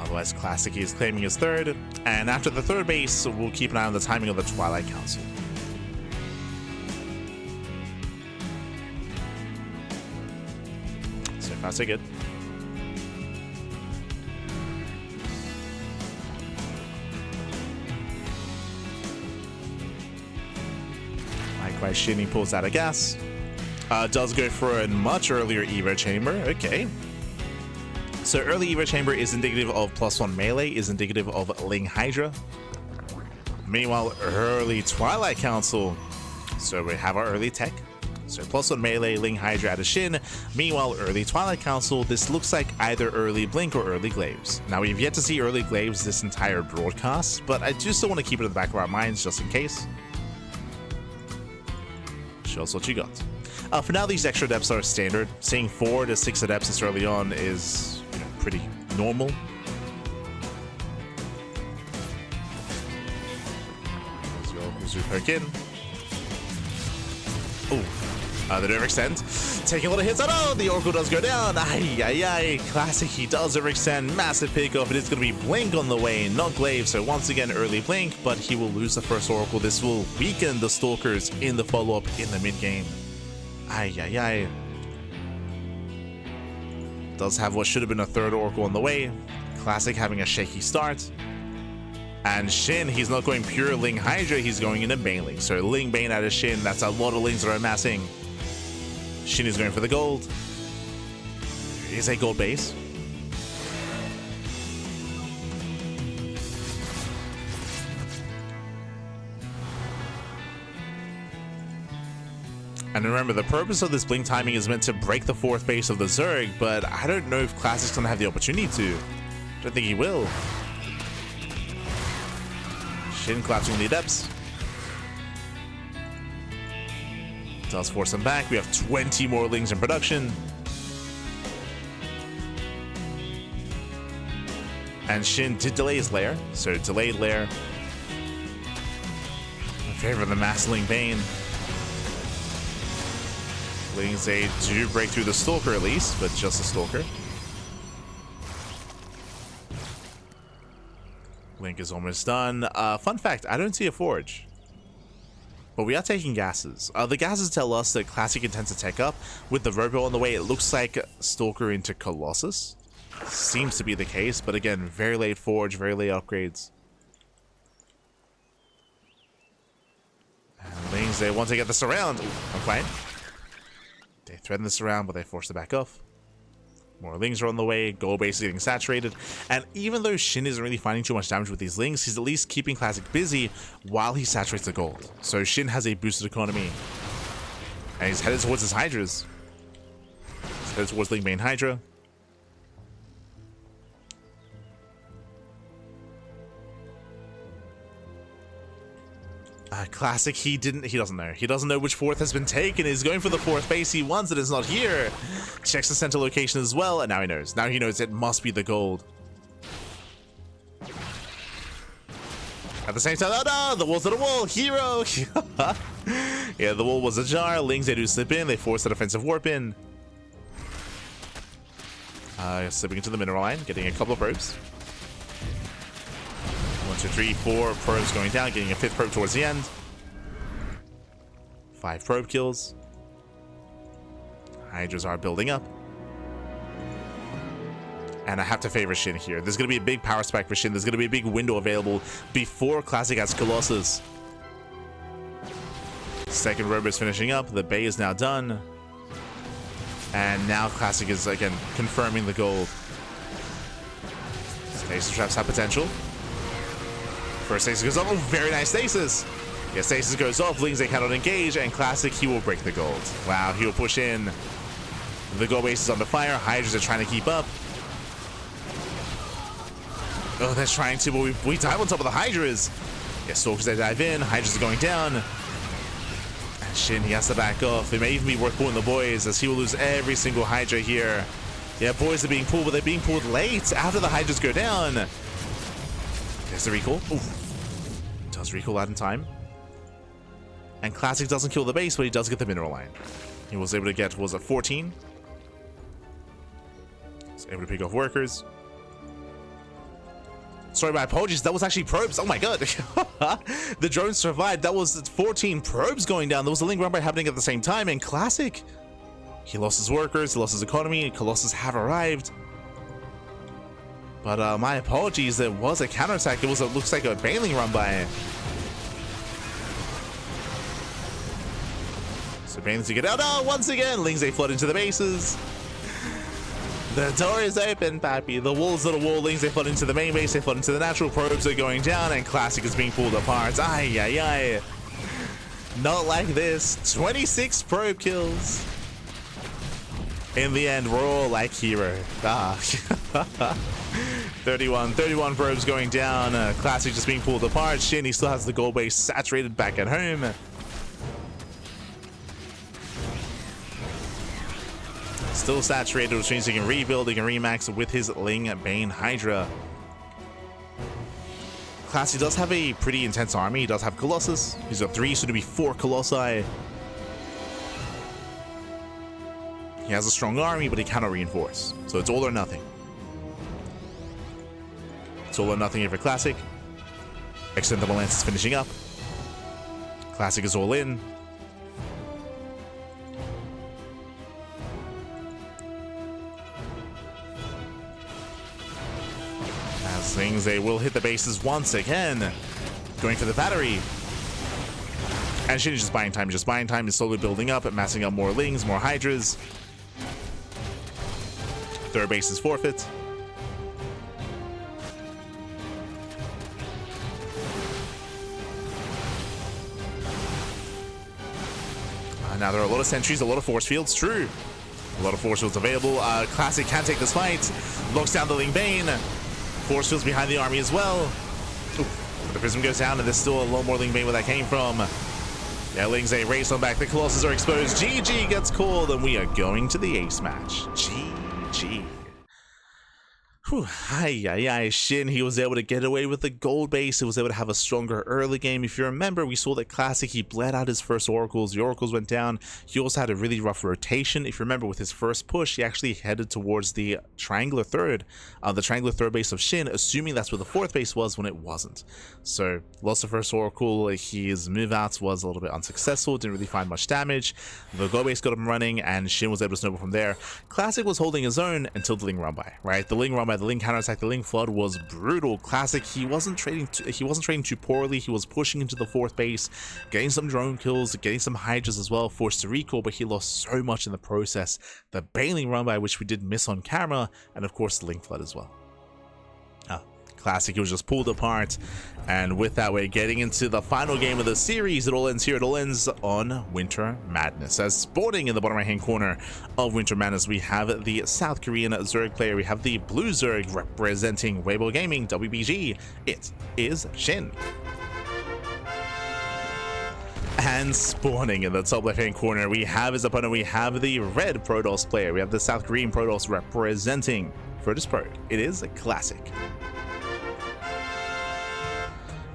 Otherwise, Classic is claiming his third. And after the third base, we'll keep an eye on the timing of the Twilight Council. So far, so good. Likewise, SHIN pulls out a gas. Does go for a much earlier Evo Chamber. Okay. So early Evo Chamber is indicative of +1 melee, is indicative of Ling Hydra. Meanwhile, early Twilight Council. So we have our early tech. So +1 melee, Ling Hydra out of SHIN. Meanwhile, early Twilight Council, this looks like either early Blink or early Glaives. Now, we've yet to see early Glaives this entire broadcast, but I do still want to keep it in the back of our minds just in case. Show us what you got. For now, these extra adepts are standard. Seeing 4 to 6 adepts this early on is, you know, pretty normal. As we poke in. Oh, the overextend. Taking a lot of hits. Oh, the Oracle does go down. Ay, ay, ay. Classic, he does overextend. Massive pickoff. It is going to be Blink on the way, not Glaive. So once again, early Blink, but he will lose the first Oracle. This will weaken the Stalkers in the follow-up in the mid-game. Ay, ay, ay. Does have what should have been a third Oracle on the way. Classic having a shaky start. And SHIN, he's not going pure Ling Hydra, he's going into Bane. So Ling Bane out of SHIN, that's a lot of Lings that are amassing. SHIN is going for the gold. There is a gold base. And remember, the purpose of this Blink timing is meant to break the 4th base of the Zerg, but I don't know if Classic's going to have the opportunity to. Don't think he will. SHIN collapsing the Adepts. Does force them back. We have 20 more Lings in production. And SHIN did delay his lair, so delayed lair. In favor of the Mass Ling Bane. Lings, they do break through the Stalker at least, but just the Stalker. Link is almost done. Fun fact, I don't see a Forge. But we are taking gases. The gases tell us that Classic intends to tech up. With the Robo on the way, it looks like Stalker into Colossus. Seems to be the case, but again, very late Forge, very late upgrades. And Lings, they want to get this around. Okay. They threaten this around, but they force it back off. More Lings are on the way. Gold base is getting saturated. And even though SHIN isn't really finding too much damage with these Lings, he's at least keeping Classic busy while he saturates the gold. So SHIN has a boosted economy. And he's headed towards his Hydras. He's headed towards Ling Bane Hydra. Classic, he doesn't know. He doesn't know which 4th has been taken. He's going for the 4th base. He wants it. It's not here. Checks the center location as well, and now he knows. Now he knows it must be the gold. At the same time, oh no, the wall's at a wall. Hero. Yeah, the wall was ajar. Lings, they do slip in. They force the defensive warp in. Slipping into the mineral line, getting a couple of probes. 1, 2, 3, 4 probes going down, getting a 5th probe towards the end. 5 probe kills. Hydras are building up. And I have to favor SHIN here. There's going to be a big power spike for SHIN. There's going to be a big window available before Classic has Colossus. Second robo is finishing up. The Bay is now done. And now Classic is, again, confirming the gold. Stasis traps have potential. First stasis goes off. Oh, very nice stasis. Yeah, stasis goes off. Lings, they cannot engage. And Classic, he will break the gold. Wow, he will push in. The gold base is under fire. Hydras are trying to keep up. Oh, they're trying to, but we dive on top of the Hydras. Yeah, Stalkers, they dive in. Hydras are going down. And SHIN, he has to back off. It may even be worth pulling the boys, as he will lose every single Hydra here. Yeah, boys are being pulled, but they're being pulled late after the Hydras go down. There's the recall. Ooh. Does recall out in time. And Classic doesn't kill the base, but he does get the mineral line. He was able to get, was it 14? He's able to pick off workers. Sorry, my apologies. That was actually probes. Oh my god. The drone survived. That was 14 probes going down. There was a link run by happening at the same time. And Classic, he lost his workers, he lost his economy. Colossus have arrived. But my apologies. There was a counterattack. It looks like a bailing run by. So Bane's to get out. Oh, once again, Lings they flood into the bases. The door is open, Pappy. The walls of the wall, Lings they flood into the main base, they flood into the natural probes, are going down, and Classic is being pulled apart. Ay, ay, ay. Not like this. 26 probe kills. In the end, we're all like hero. 31 probes going down. Classic just being pulled apart. Shin, he still has the gold base saturated back at home. Still saturated, which means he can rebuild, he can remax with his Ling Bane Hydra. Classy does have a pretty intense army. He does have Colossus. He's got 3, soon to be 4 Colossi. He has a strong army, but he cannot reinforce. So it's all or nothing. It's all or nothing here for Classic. Extendable Lance is finishing up. Classic is all in. Things they will hit the bases once again, going for the battery, and Shin is just buying time. Is slowly building up and massing up more Lings, more Hydras. Third base is forfeit. Now there are a lot of sentries, a lot of force fields. True, a lot of force fields available. Classic can take this fight, locks down the Ling Bane. Force fields behind the army as well. Ooh, the prism goes down, and there's still a lot more Ling Bane where that came from. Yeah, Ling's a race on back. The Colossus are exposed. GG gets called, and we are going to the ace match. GG. Whew, Shin, he was able to get away with the gold base. He was able to have a stronger early game. If you remember, we saw that Classic, he bled out his first oracles. The oracles went down. He also had a really rough rotation. If you remember, with his first push, he actually headed towards the triangular third base of Shin, assuming that's where the fourth base was when it wasn't. So lost the first oracle. His move outs was a little bit unsuccessful. Didn't really find much damage. The gold base got him running, and Shin was able to snowball from there. Classic was holding his own until the Ling run by, right? The Ling run by, the Ling counterattack, the Ling flood was brutal. Classic, he wasn't trading too poorly. He was pushing into the fourth base, getting some drone kills, getting some Hydras as well, forced to recall, but he lost so much in the process. The bailing run by, which we did miss on camera, and of course the Ling flood as well. Classic, he was just pulled apart, and with that, we're getting into the final game of the series. It all ends here. It all ends on Winter Madness. As spawning in the bottom right hand corner of Winter Madness, we have the South Korean Zerg player. We have the blue Zerg representing Weibo Gaming, WBG. It is Shin. And spawning in the top left hand corner, we have his opponent. We have the red Protoss player. We have the South Korean Protoss representing Virtus Pro. It is a Classic.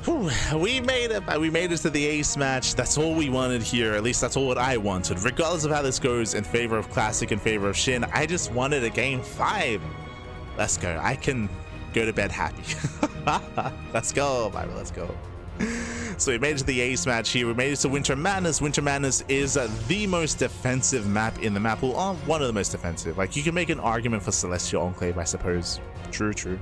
Whew, we made it to the ace match. That's all we wanted here. At least that's all what I wanted. Regardless of how this goes in favor of Classic, in favor of Shin, I just wanted a game 5. Let's go. I can go to bed happy. Let's go, Bible. Let's go. So we made it to the ace match here. We made it to Winter Madness. Winter Madness is the most defensive map in the map. Well, one of the most defensive. Like, you can make an argument for Celestial Enclave, I suppose. True.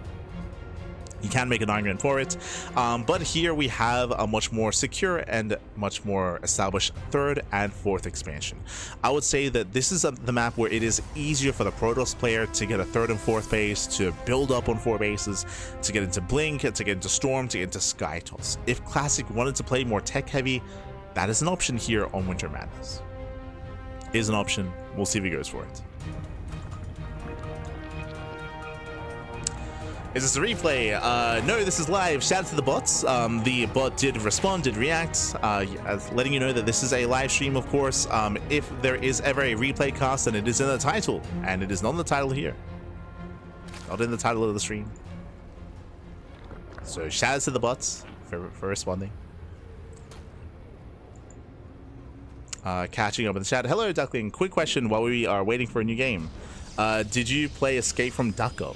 You can make an argument for it, but here we have a much more secure and much more established third and fourth expansion. I would say that this is the map where it is easier for the Protoss player to get a third and fourth base, to build up on 4 bases, to get into Blink, to get into Storm, to get into Sky Toss. If Classic wanted to play more tech heavy, that is an option here on Winter Madness. It is an option. We'll see if he goes for it. Is this a replay? No, this is live. Shout out to the bots. The bot did respond, did react, letting you know that this is a live stream, of course. If there is ever a replay cast, then it is in the title, and it is not in the title here. Not in the title of the stream. So shout out to the bots for responding. Catching up in the chat. Hello, Duckling. Quick question while we are waiting for a new game. Did you play Escape from Duckov?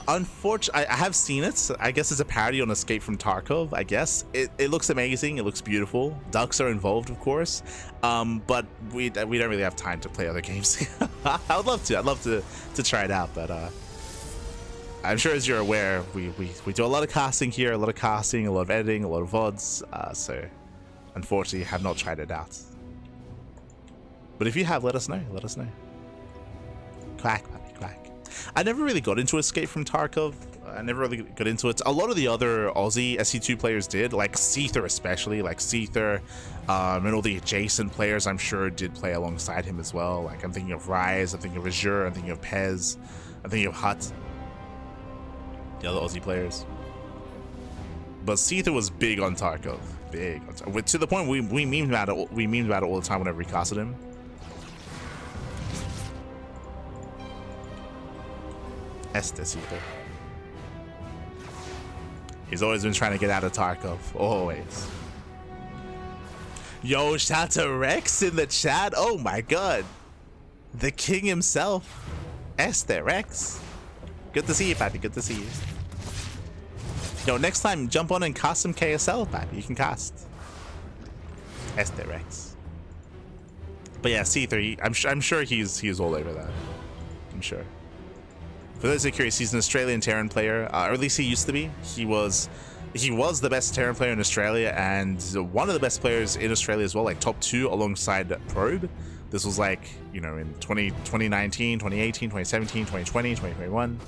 Unfortunately, I have seen it. I guess it's a parody on Escape from Tarkov. I guess it looks amazing. It looks beautiful. Ducks are involved, of course, but we don't really have time to play other games. I would love to. I'd love to try it out, but I'm sure, as you're aware, we do a lot of casting here, a lot of editing, a lot of VODs. So unfortunately, have not tried it out. But if you have, let us know. Let us know. Quack, puppy, quack. I never really got into Escape from Tarkov. I never really got into it. A lot of the other Aussie SC2 players did, like Seether especially, like Seether, and all the adjacent players I'm sure did play alongside him as well. Like I'm thinking of Rise, I'm thinking of Azure, I'm thinking of Pez, I'm thinking of Hut, the other Aussie players. But Seether was big on Tarkov, big on Tarkov. To the point we memed about it. We memed about it all the time whenever we casted him. Este Seether. He's always been trying to get out of Tarkov. Always. Yo, shout out to Rex in the chat. Oh my god. The king himself. Este Rex. Good to see you, Pappy. Good to see you. Yo, next time, jump on and cast some KSL, Pappy. You can cast. Este Rex. But yeah, C3, I'm sure he's all over that. I'm sure. For those who are curious, he's an Australian Terran player, or at least he used to be. He was the best Terran player in Australia and one of the best players in Australia as well, like top 2 alongside Probe. This was like, you know, in 2019, 2018, 2017, 2020, 2021.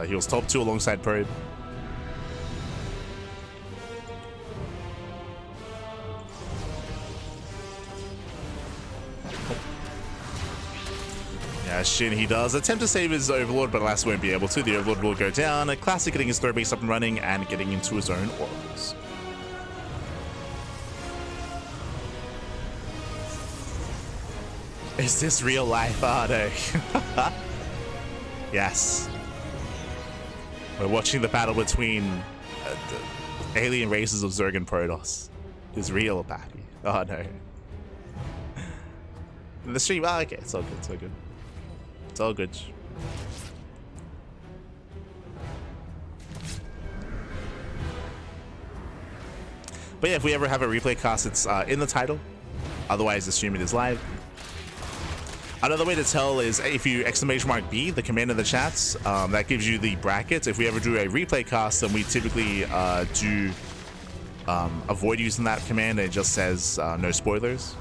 He was top 2 alongside Probe. Yeah, Shin, he does attempt to save his Overlord, but alas won't be able to. The Overlord will go down. A classic, getting his throw base up and running and getting into his own oracles. Is this real life, Ardo? Yes. We're watching the battle between the alien races of Zerg and Protoss. It's real, Pappy. Oh no. In the stream, okay, it's all good, it's all good. It's all good. But yeah, if we ever have a replay cast, it's in the title. Otherwise, assume it is live. Another way to tell is if you !B, the command in the chats, that gives you the brackets. If we ever do a replay cast, then we typically do avoid using that command. It just says no spoilers.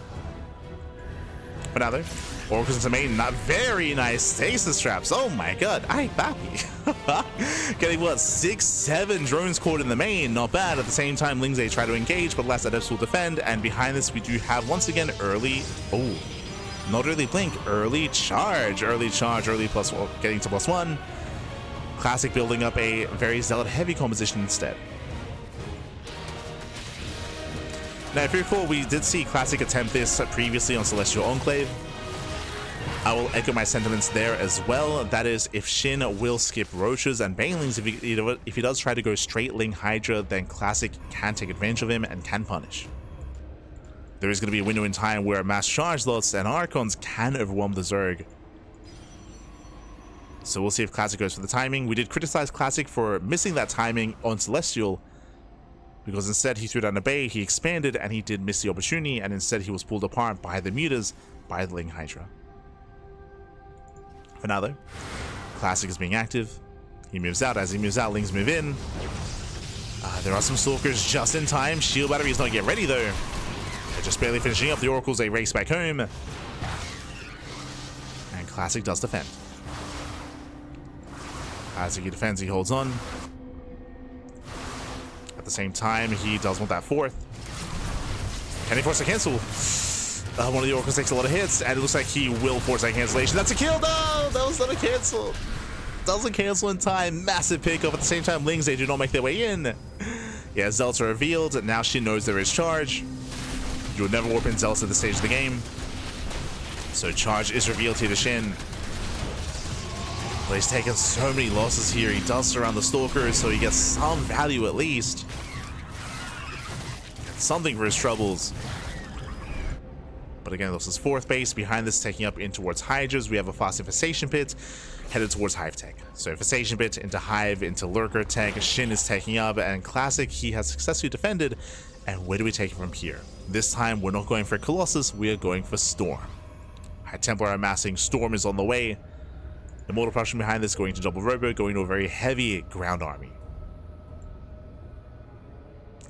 But now there. Oracles into main, not very nice stasis traps. Oh my god, ay papi. Getting what, 6-7 drones caught in the main, not bad. At the same time, Lingze try to engage, but last Adepts will defend. And behind this, we do have once again early, not early blink, early charge, early plus, well, getting to +1. Classic building up a very Zealot heavy composition instead. Now, if you recall, we did see Classic attempt this previously on Celestial Enclave. I will echo my sentiments there as well. That is, if Shin will skip Roaches and Banelings, if he does try to go straight Ling Hydra, then Classic can take advantage of him and can punish. There is going to be a window in time where Mass Charge Lots and Archons can overwhelm the Zerg. So we'll see if Classic goes for the timing. We did criticize Classic for missing that timing on Celestial, because instead he threw down a Bay, he expanded, and he did miss the opportunity, and instead he was pulled apart by the Mutas, by the Ling Hydra. For now though, Classic is being active. He moves out. As he moves out, Lings move in. There are some Stalkers just in time. Shield Battery is not yet ready though. They're just barely finishing up. The Oracles, they race back home. And Classic does defend. As he defends, he holds on. At the same time, he does want that 4th. Can he force a cancel? One of the Oracles takes a lot of hits, and it looks like he will force that cancellation. That's a kill! No! That was not a cancel! Doesn't cancel in time. Massive pickup. At the same time, Lings, they do not make their way in. Yeah, Zealots are revealed. Now Shin knows there is charge. You would never warp in Zealots at this stage of the game. So charge is revealed here to Shin. But he's taken so many losses here. He does surround the Stalkers, so he gets some value at least. Something for his troubles. But again, this is 4th base. Behind this, taking up in towards Hydras, we have a fast infestation pit headed towards Hive Tech. So infestation pit into Hive, into Lurker Tech. Shin is taking up, and Classic, he has successfully defended. And where do we take it from here? This time, we're not going for Colossus, we are going for Storm. High Templar amassing, Storm is on the way. Immortal production behind this, going to double Robo, going to a very heavy ground army.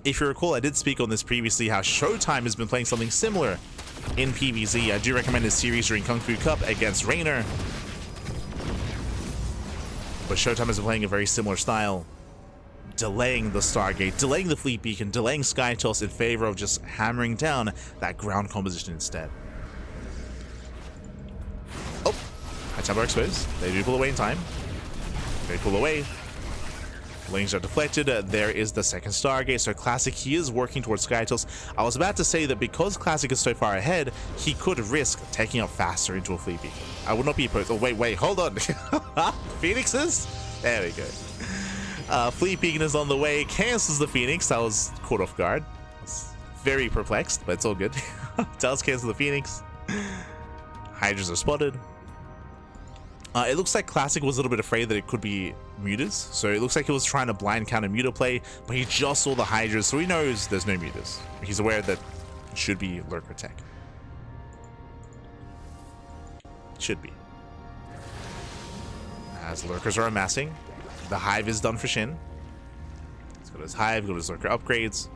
If you recall, I did speak on this previously, how Showtime has been playing something similar in PvZ. I do recommend his series during Kung Fu Cup against Raynor. But Showtime has been playing a very similar style, delaying the Stargate, delaying the Fleet Beacon, delaying Sky Toss in favor of just hammering down that ground composition instead. Oh, High Templar exposed. They do pull away in time. They pull away. Lanes are deflected. There is the second Stargate. So Classic, he is working towards Sky Toss. I was about to say that because Classic is so far ahead, he could risk taking up faster into a Fleet Beacon. I would not be opposed. Oh, wait, hold on. Phoenixes? There we go. Fleet Beacon is on the way. Cancels the Phoenix. I was caught off guard. I was very perplexed, but it's all good. Does cancel the Phoenix. Hydras are spotted. It looks like Classic was a little bit afraid that it could be Mutas, so it looks like he was trying to blind counter Muta play, but he just saw the Hydras, so he knows there's no Mutas. He's aware that it should be Lurker Tech. Should be. As Lurkers are amassing, the Hive is done for Shin. He's got his Hive, got his Lurker upgrades.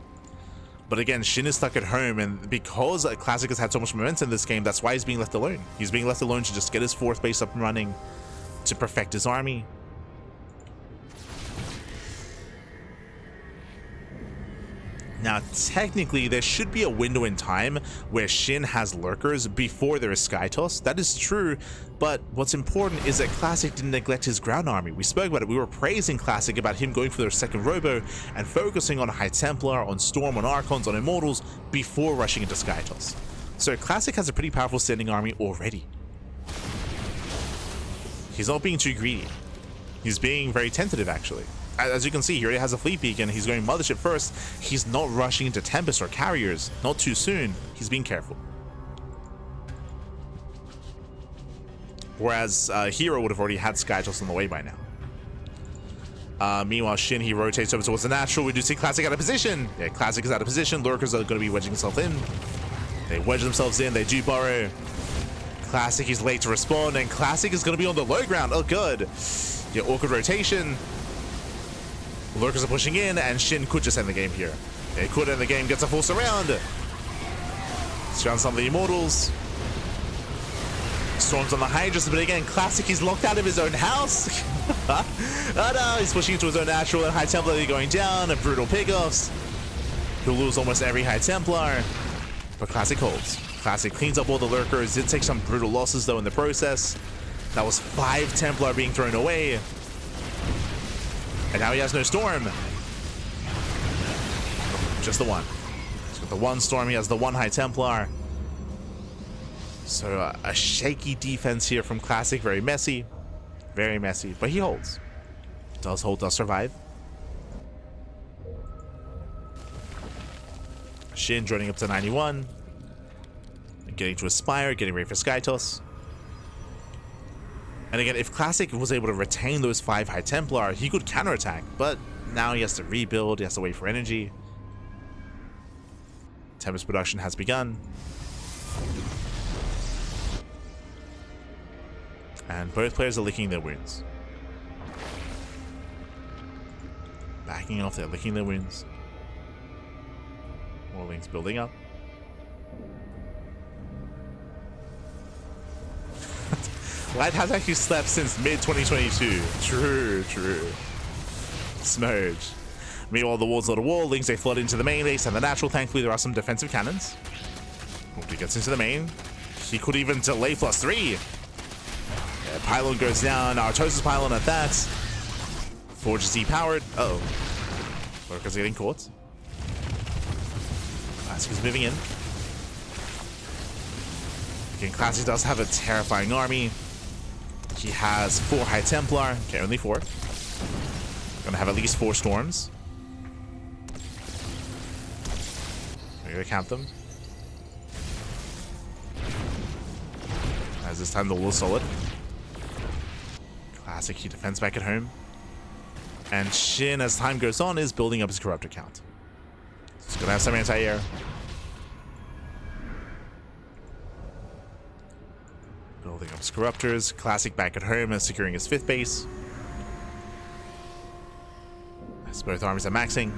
But again, Shin is stuck at home, and because Classic has had so much momentum in this game, that's why he's being left alone. He's being left alone to just get his 4th base up and running, to perfect his army. Now, technically, there should be a window in time where Shin has Lurkers before there is Sky Toss. That is true, but what's important is that Classic didn't neglect his ground army. We spoke about it. We were praising Classic about him going for their second Robo and focusing on High Templar, on Storm, on Archons, on Immortals before rushing into Sky Toss. So Classic has a pretty powerful standing army already. He's not being too greedy. He's being very tentative, actually. As you can see, he already has a Fleet Beacon. He's going Mothership first. He's not rushing into Tempest or Carriers. Not too soon. He's being careful. Whereas Hero would have already had Sky Toss on the way by now. Meanwhile, Shin, he rotates over towards the natural. We do see Classic out of position. Yeah, Classic is out of position. Lurkers are going to be wedging themselves in. They wedge themselves in. They do burrow. Classic is late to respond, and Classic is going to be on the low ground. Oh, good. Yeah, awkward rotation. Lurkers are pushing in, and Shin could just end the game here. It could end the game, gets a full surround. Surround some of the Immortals. Storms on the Hydras, but again, Classic is locked out of his own house. Oh no, he's pushing into his own natural, and High Templar going down, and brutal pickoffs. He'll lose almost every High Templar, but Classic holds. Classic cleans up all the Lurkers, did take some brutal losses though in the process. That was 5 Templar being thrown away. And now he has no Storm. Just the one. He's got the one Storm, he has the one High Templar. So a shaky defense here from Classic, very messy, but he holds. Does hold, does survive. Shin joining up to 91. Getting to Aspire, getting ready for Sky Toss. And again, if Classic was able to retain those 5 High Templar, he could counterattack, but now he has to rebuild, he has to wait for energy. Tempest production has begun. And both players are licking their wounds. Backing off, they're licking their wounds. More links building up. Light has actually slept since mid-2022. True. Smurge. Meanwhile, the ward's not a wall. Links, they flood into the main base and the natural. Thankfully, there are some defensive cannons. Hope he gets into the main. He could even delay +3. Yeah, pylon goes down. Artosis pylon at that. Forge is depowered. Uh-oh. Lurkers are getting caught. Classic is moving in. Again, Classic does have a terrifying army. He has 4 High Templar. Okay, only 4. Gonna have at least 4 Storms. We're gonna count them. As this time the wall is solid. Classic, he defends back at home. And SHIN, as time goes on, is building up his corruptor count. He's gonna have some anti-air. Building up his corruptors. Classic back at home and securing his 5th base. As both armies are maxing.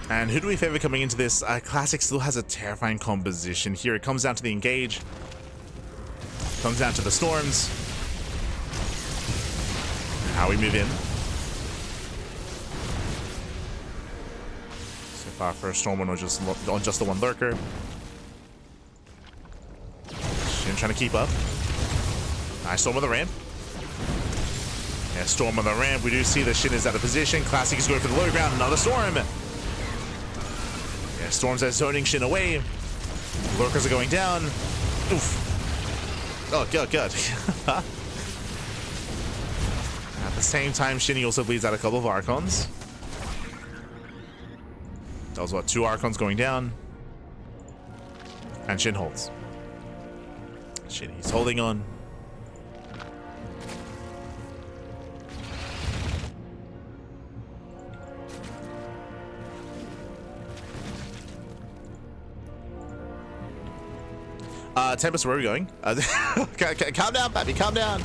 And who do we favor coming into this? Classic still has a terrifying composition here. It comes down to the engage. Comes down to the storms. How we move in. So far first storm on just the one lurker. SHIN trying to keep up. Nice storm on the ramp. Yeah, storm on the ramp. We do see that SHIN is out of position. Classic is going for the low ground. Another storm. Yeah, storms are zoning SHIN away. Lurkers are going down. Oof. Oh, God. At the same time, SHIN also bleeds out a couple of Archons. That was what, 2 Archons going down. And SHIN holds. SHIN, he's holding on. Tempest, where are we going? Calm down, Pappy, calm down.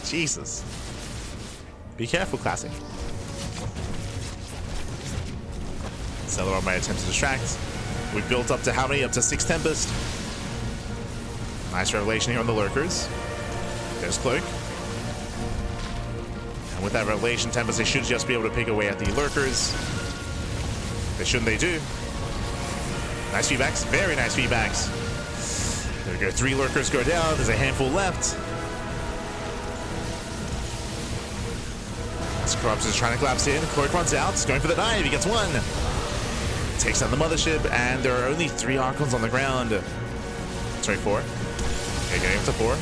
Jesus. Be careful, Classic. Celeron might attempt to distract. We built up to how many? Up to 6 Tempest. Nice revelation here on the lurkers. There's Cloak. And with that revelation, Tempest, they should just be able to pick away at the lurkers. Shouldn't they do? Nice feedbacks, very nice feedbacks. There we go, 3 lurkers go down, there's a handful left. This Corruption is trying to collapse in, Cloak runs out, going for the dive, he gets 1. Takes down the mothership, and there are only 3 Archons on the ground. Sorry, 4. Okay, getting up to 4.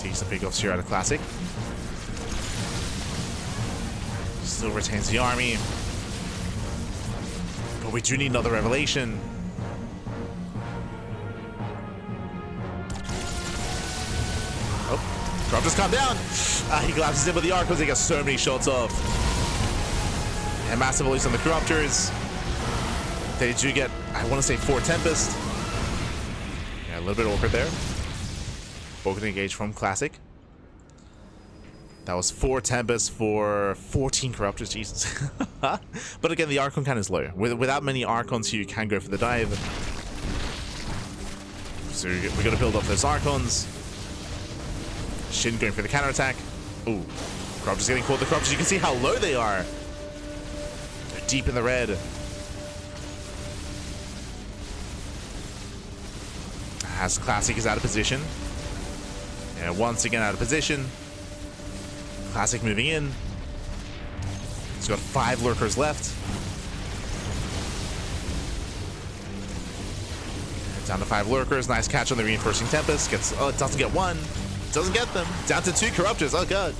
Decent pickoffs here out of Classic. Still retains the army. But we do need another revelation. Oh, Crop just calmed down. He collapses in with the Archons. He gets so many shots off. And massive release on the Corruptors. They do get, I want to say, 4 Tempest. Yeah, a little bit awkward there. Broken engage from Classic. That was 4 Tempest for 14 Corruptors, Jesus. But again, the Archon count is low. Without many Archons here, you can go for the dive. So we're going to build up those Archons. SHIN going for the counterattack. Ooh, Corruptors getting caught. The Corruptors, you can see how low they are. They're deep in the red. As Classic is out of position. And once again out of position. Classic moving in. He's got 5 lurkers left. Down to 5 lurkers. Nice catch on the reinforcing Tempest. Gets, oh, it doesn't get 1. Doesn't get them. Down to 2 Corruptors. Oh, God.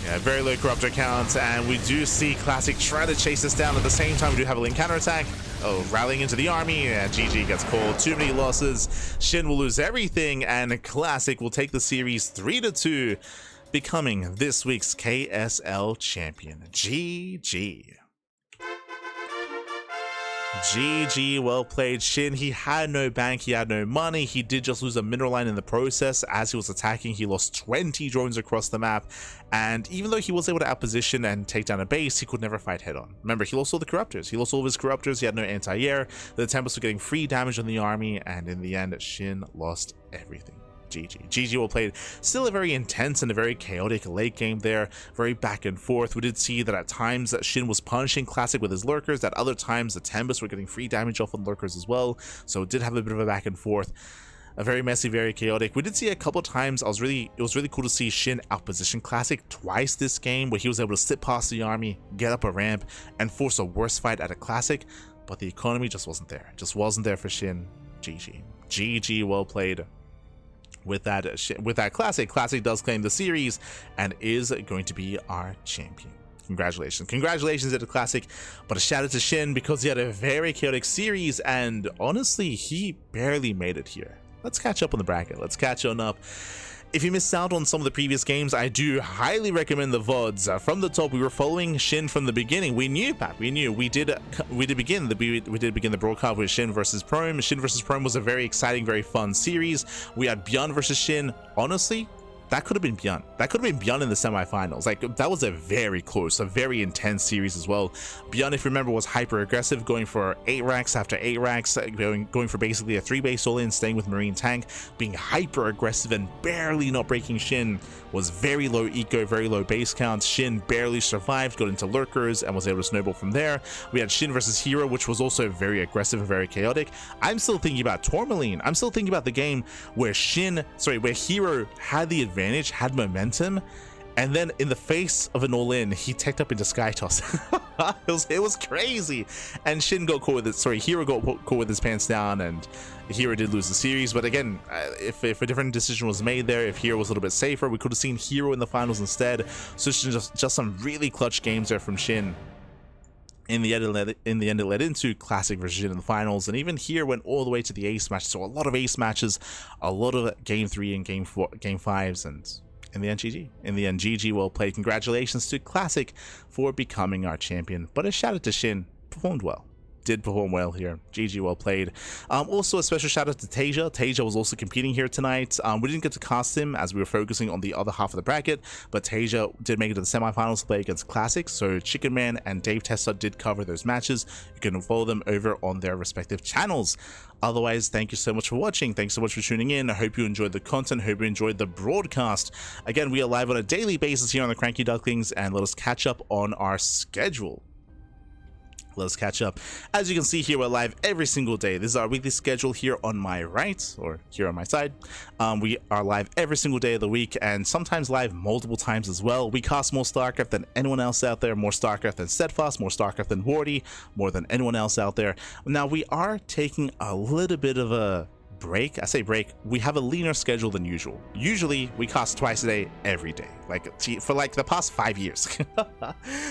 Yeah, very low Corruptor count. And we do see Classic try to chase this down. At the same time, we do have a link counterattack. Oh, rallying into the army. Yeah, GG gets called. Too many losses. SHIN will lose everything. And Classic will take the series 3-2. Becoming this week's KSL champion. GG. GG, well played, SHIN. He had no bank, he had no money. He did just lose a mineral line in the process. As he was attacking, he lost 20 drones across the map. And even though he was able to outposition and take down a base, he could never fight head on. Remember, he lost all the Corruptors. He lost all of his Corruptors. He had no anti-air. The Tempests were getting free damage on the army. And in the end, SHIN lost everything. GG. GG well played. Still a very intense and a very chaotic late game there. Very back and forth. We did see that at times that SHIN was punishing Classic with his lurkers. At other times, the Tempests were getting free damage off on lurkers as well. So it did have a bit of a back and forth. A very messy, very chaotic. We did see a couple of times. It was really cool to see SHIN outposition Classic twice this game, where he was able to slip past the army, get up a ramp, and force a worse fight at a Classic. But the economy just wasn't there. Just wasn't there for SHIN. GG. GG well played. with that Classic does claim the series and is going to be our champion. Congratulations to the Classic, but a shout out to Shin because he had a very chaotic series and honestly he barely made it here. Let's catch up on the bracket. Let's catch on up. If you missed out on some of the previous games, I do highly recommend the VODs. From the top, we were following Shin from the beginning. We knew, Pat. We knew. We did begin the broadcast with Shin versus Prome. Shin versus Prome was a very exciting, very fun series. We had Beyond versus Shin. Honestly, that could have been Beyond. That could have been Beyond in the semifinals. Like, that was a very close, a very intense series as well. Beyond, if you remember, was hyper aggressive, going for 8 racks after 8 racks, going for basically a 3-base all-in, staying with Marine Tank, being hyper aggressive and barely not breaking Shin. Was very low eco, very low base count. Shin barely survived, got into lurkers, and was able to snowball from there. We had Shin versus Hero, which was also very aggressive and very chaotic. I'm still thinking about Tourmaline. I'm still thinking about the game where where Hero had the advantage, had momentum, and then in the face of an all-in, he teched up into Sky Toss. it was crazy. And Shin got caught with it. Hero got caught with his pants down, and Hero did lose the series. But again, if a different decision was made there, if Hero was a little bit safer, we could have seen Hero in the finals instead. So just some really clutch games there from Shin. In the end, it led into Classic versus Shin in the finals, and even here went all the way to the ace match. So a lot of ace matches, a lot of game 3 and game 5s, and in the end, GG. In the end, GG, well played. Congratulations to Classic for becoming our champion. But a shout out to Shin, performed well. Did perform well here. GG, well played. Also a special shout out to Tasia. Tasia was also competing here tonight. We didn't get to cast him as we were focusing on the other half of the bracket, but Tasia did make it to the semifinals to play against Classic. So Chicken Man and Dave Testa did cover those matches. You can follow them over on their respective channels. Otherwise, thank you so much for watching. Thanks so much for tuning in. I hope you enjoyed the content. Hope you enjoyed the broadcast. Again, we are live on a daily basis here on the CranKy Ducklings, and let us catch up on our schedule. Let's catch up. As you can see here, we're live every single day. This is our weekly schedule here on my right, or here on my side. We are live every single day of the week, and sometimes live multiple times as well. We cast more StarCraft than anyone else out there, more StarCraft than Steadfast, more StarCraft than Wardy, more than anyone else out there. Now, we are taking a little bit of a break. I say break. We have a leaner schedule than usual. Usually we cast twice a day every day, for the past 5 years.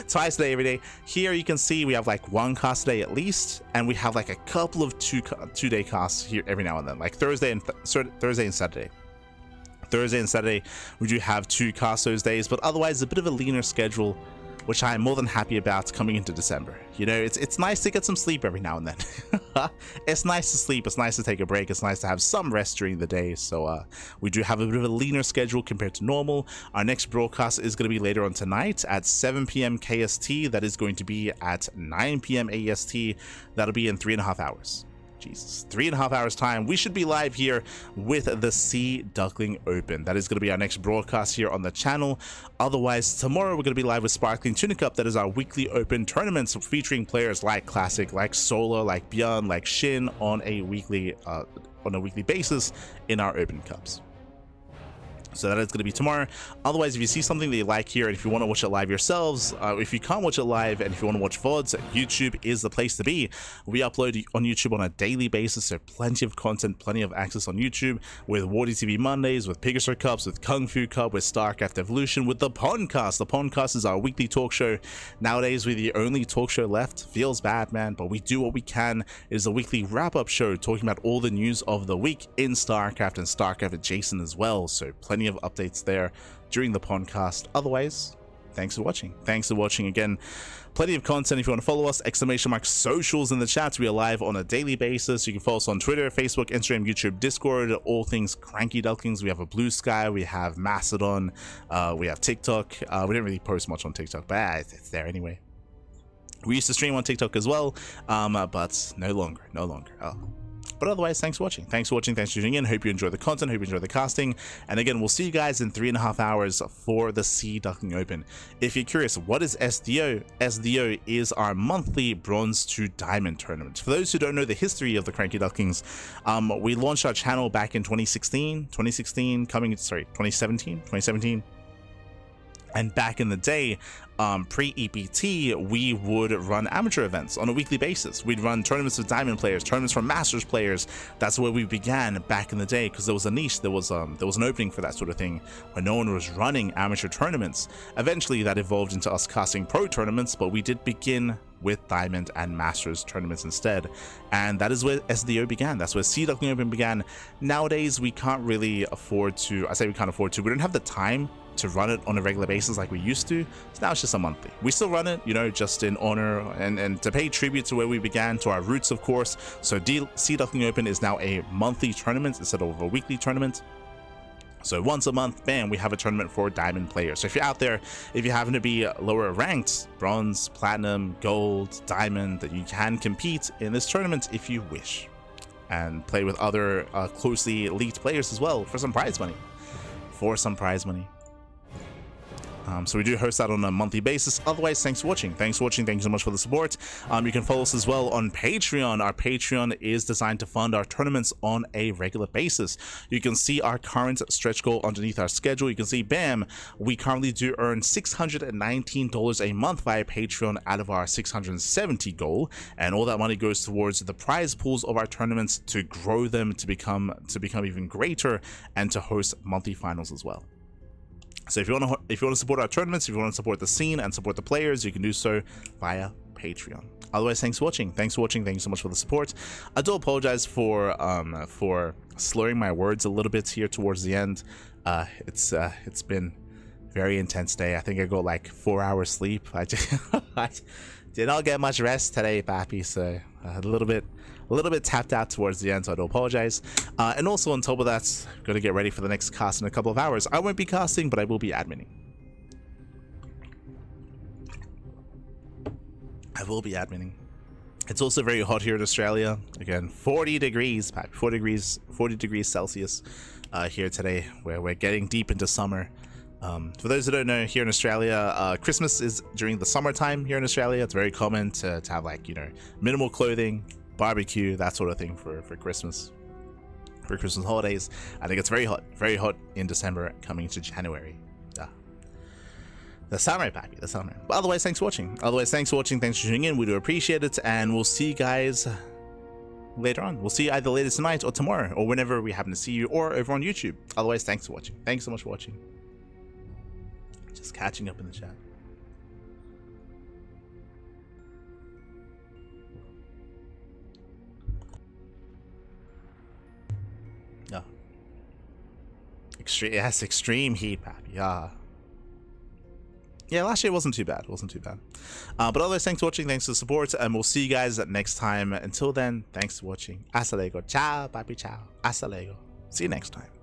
Twice a day every day. Here you can see we have like 1 cast a day at least, and we have like a couple of two-day casts here every now and then, like Thursday and Saturday. Thursday and Saturday we do have 2 casts those days, but otherwise a bit of a leaner schedule, which I'm more than happy about coming into December. You know, it's nice to get some sleep every now and then. It's nice to sleep, it's nice to take a break, it's nice to have some rest during the day. So we do have a bit of a leaner schedule compared to normal. Our next broadcast is going to be later on tonight at 7 p.m. KST. That is going to be at 9 p.m. AEST. That'll be in 3.5 hours. Jesus, 3.5 hours time. We should be live here with the Sea Duckling Open. That is going to be our next broadcast here on the channel. Otherwise, tomorrow we're going to be live with Sparkling Tuna Cup. That is our weekly open tournaments featuring players like Classic, like Solar, like Beyond, like Shin on a weekly basis in our open cups. So that is going to be tomorrow. Otherwise, if you see something that you like here, and if you want to watch it live yourselves, if you can't watch it live, and if you want to watch VODs, YouTube is the place to be. We upload on YouTube on a daily basis, so plenty of content, plenty of access on YouTube, with Wardy TV Mondays, with Pegasus Cups, with Kung Fu Cup, with StarCraft Evolution, with the Podcast. The Podcast is our weekly talk show. Nowadays, we're the only talk show left. Feels bad, man, but we do what we can. It is a weekly wrap-up show talking about all the news of the week in StarCraft and StarCraft adjacent as well, so plenty of updates there during the podcast. Otherwise, thanks for watching. Thanks for watching again. Plenty of content. If you want to follow us, !socials in the chat. We are live on a daily basis. You can follow us on Twitter, Facebook, Instagram, YouTube, Discord, all things CranKy Ducklings. We have a Blue Sky, we have Mastodon, we have TikTok. We didn't really post much on TikTok, but it's there anyway. We used to stream on TikTok as well, but no longer. But otherwise, thanks for watching. Thanks for tuning in. Hope you enjoy the content. Hope you enjoy the casting. And again, we'll see you guys in 3.5 hours for the Sea Duckling Open. If you're curious, what is SDO? SDO is our monthly Bronze to Diamond tournament. For those who don't know the history of the CranKy Ducklings, we launched our channel back in 2017. And back in the day, pre-EPT, we would run amateur events on a weekly basis. We'd run tournaments with Diamond players, tournaments for Masters players. That's where we began back in the day, because there was a niche, there was an opening for that sort of thing, when no one was running amateur tournaments. Eventually, that evolved into us casting pro tournaments, but we did begin with Diamond and Masters tournaments instead. And that is where SDO began. That's where Duckling Open began. Nowadays, we can't really afford to, I say we can't afford to, we don't have the time to run it on a regular basis like we used to. So now it's just a monthly. We still run it, you know, just in honor and to pay tribute to where we began, to our roots, of course. So Duckling Open is now a monthly tournament instead of a weekly tournament. So once a month, bam, we have a tournament for Diamond players. So if you're out there, if you happen to be lower ranked, bronze, platinum, gold, diamond, that you can compete in this tournament if you wish, and play with other closely linked players as well for some prize money. So we do host that on a monthly basis. Otherwise, thanks for watching. Thanks for watching. Thank you so much for the support. You can follow us as well on Patreon. Our Patreon is designed to fund our tournaments on a regular basis. You can see our current stretch goal underneath our schedule. You can see, bam, we currently do earn $619 a month via Patreon out of our $670 goal, and all that money goes towards the prize pools of our tournaments to grow them to become even greater, and to host monthly finals as well. So if you want to support our tournaments, if you want to support the scene and support the players, you can do so via Patreon. Otherwise, thanks for watching. Thank you so much for the support. I do apologize for slurring my words a little bit here towards the end. It's been a very intense day. I think I got like 4 hours sleep. I did not get much rest today, Pappy, so a little bit tapped out towards the end, so I do apologize. And also on top of that, going to get ready for the next cast in a couple of hours. I won't be casting, but I will be adminning. It's also very hot here in Australia. Again, 40 degrees, Pappy, 40 degrees Celsius here today, where we're getting deep into summer. For those who don't know, here in Australia, Christmas is during the summertime here in Australia. It's very common to have, like, you know, minimal clothing, barbecue, that sort of thing for Christmas holidays. I think it's very hot in December coming to January. The summer, Pappy, the summer. But otherwise, thanks for watching. Thanks for tuning in. We do appreciate it, and we'll see you guys later on. We'll see you either later tonight or tomorrow, or whenever we happen to see you, or over on YouTube. Otherwise, thanks for watching. Thanks so much for watching. Just catching up in the chat. No. Extreme, yes, extreme heat, Pappy. Yeah, last year wasn't too bad. But otherwise, thanks for watching. Thanks for the support, and we'll see you guys next time. Until then, thanks for watching. Hasta luego. Ciao, Pappy. Ciao. Hasta luego. See you next time.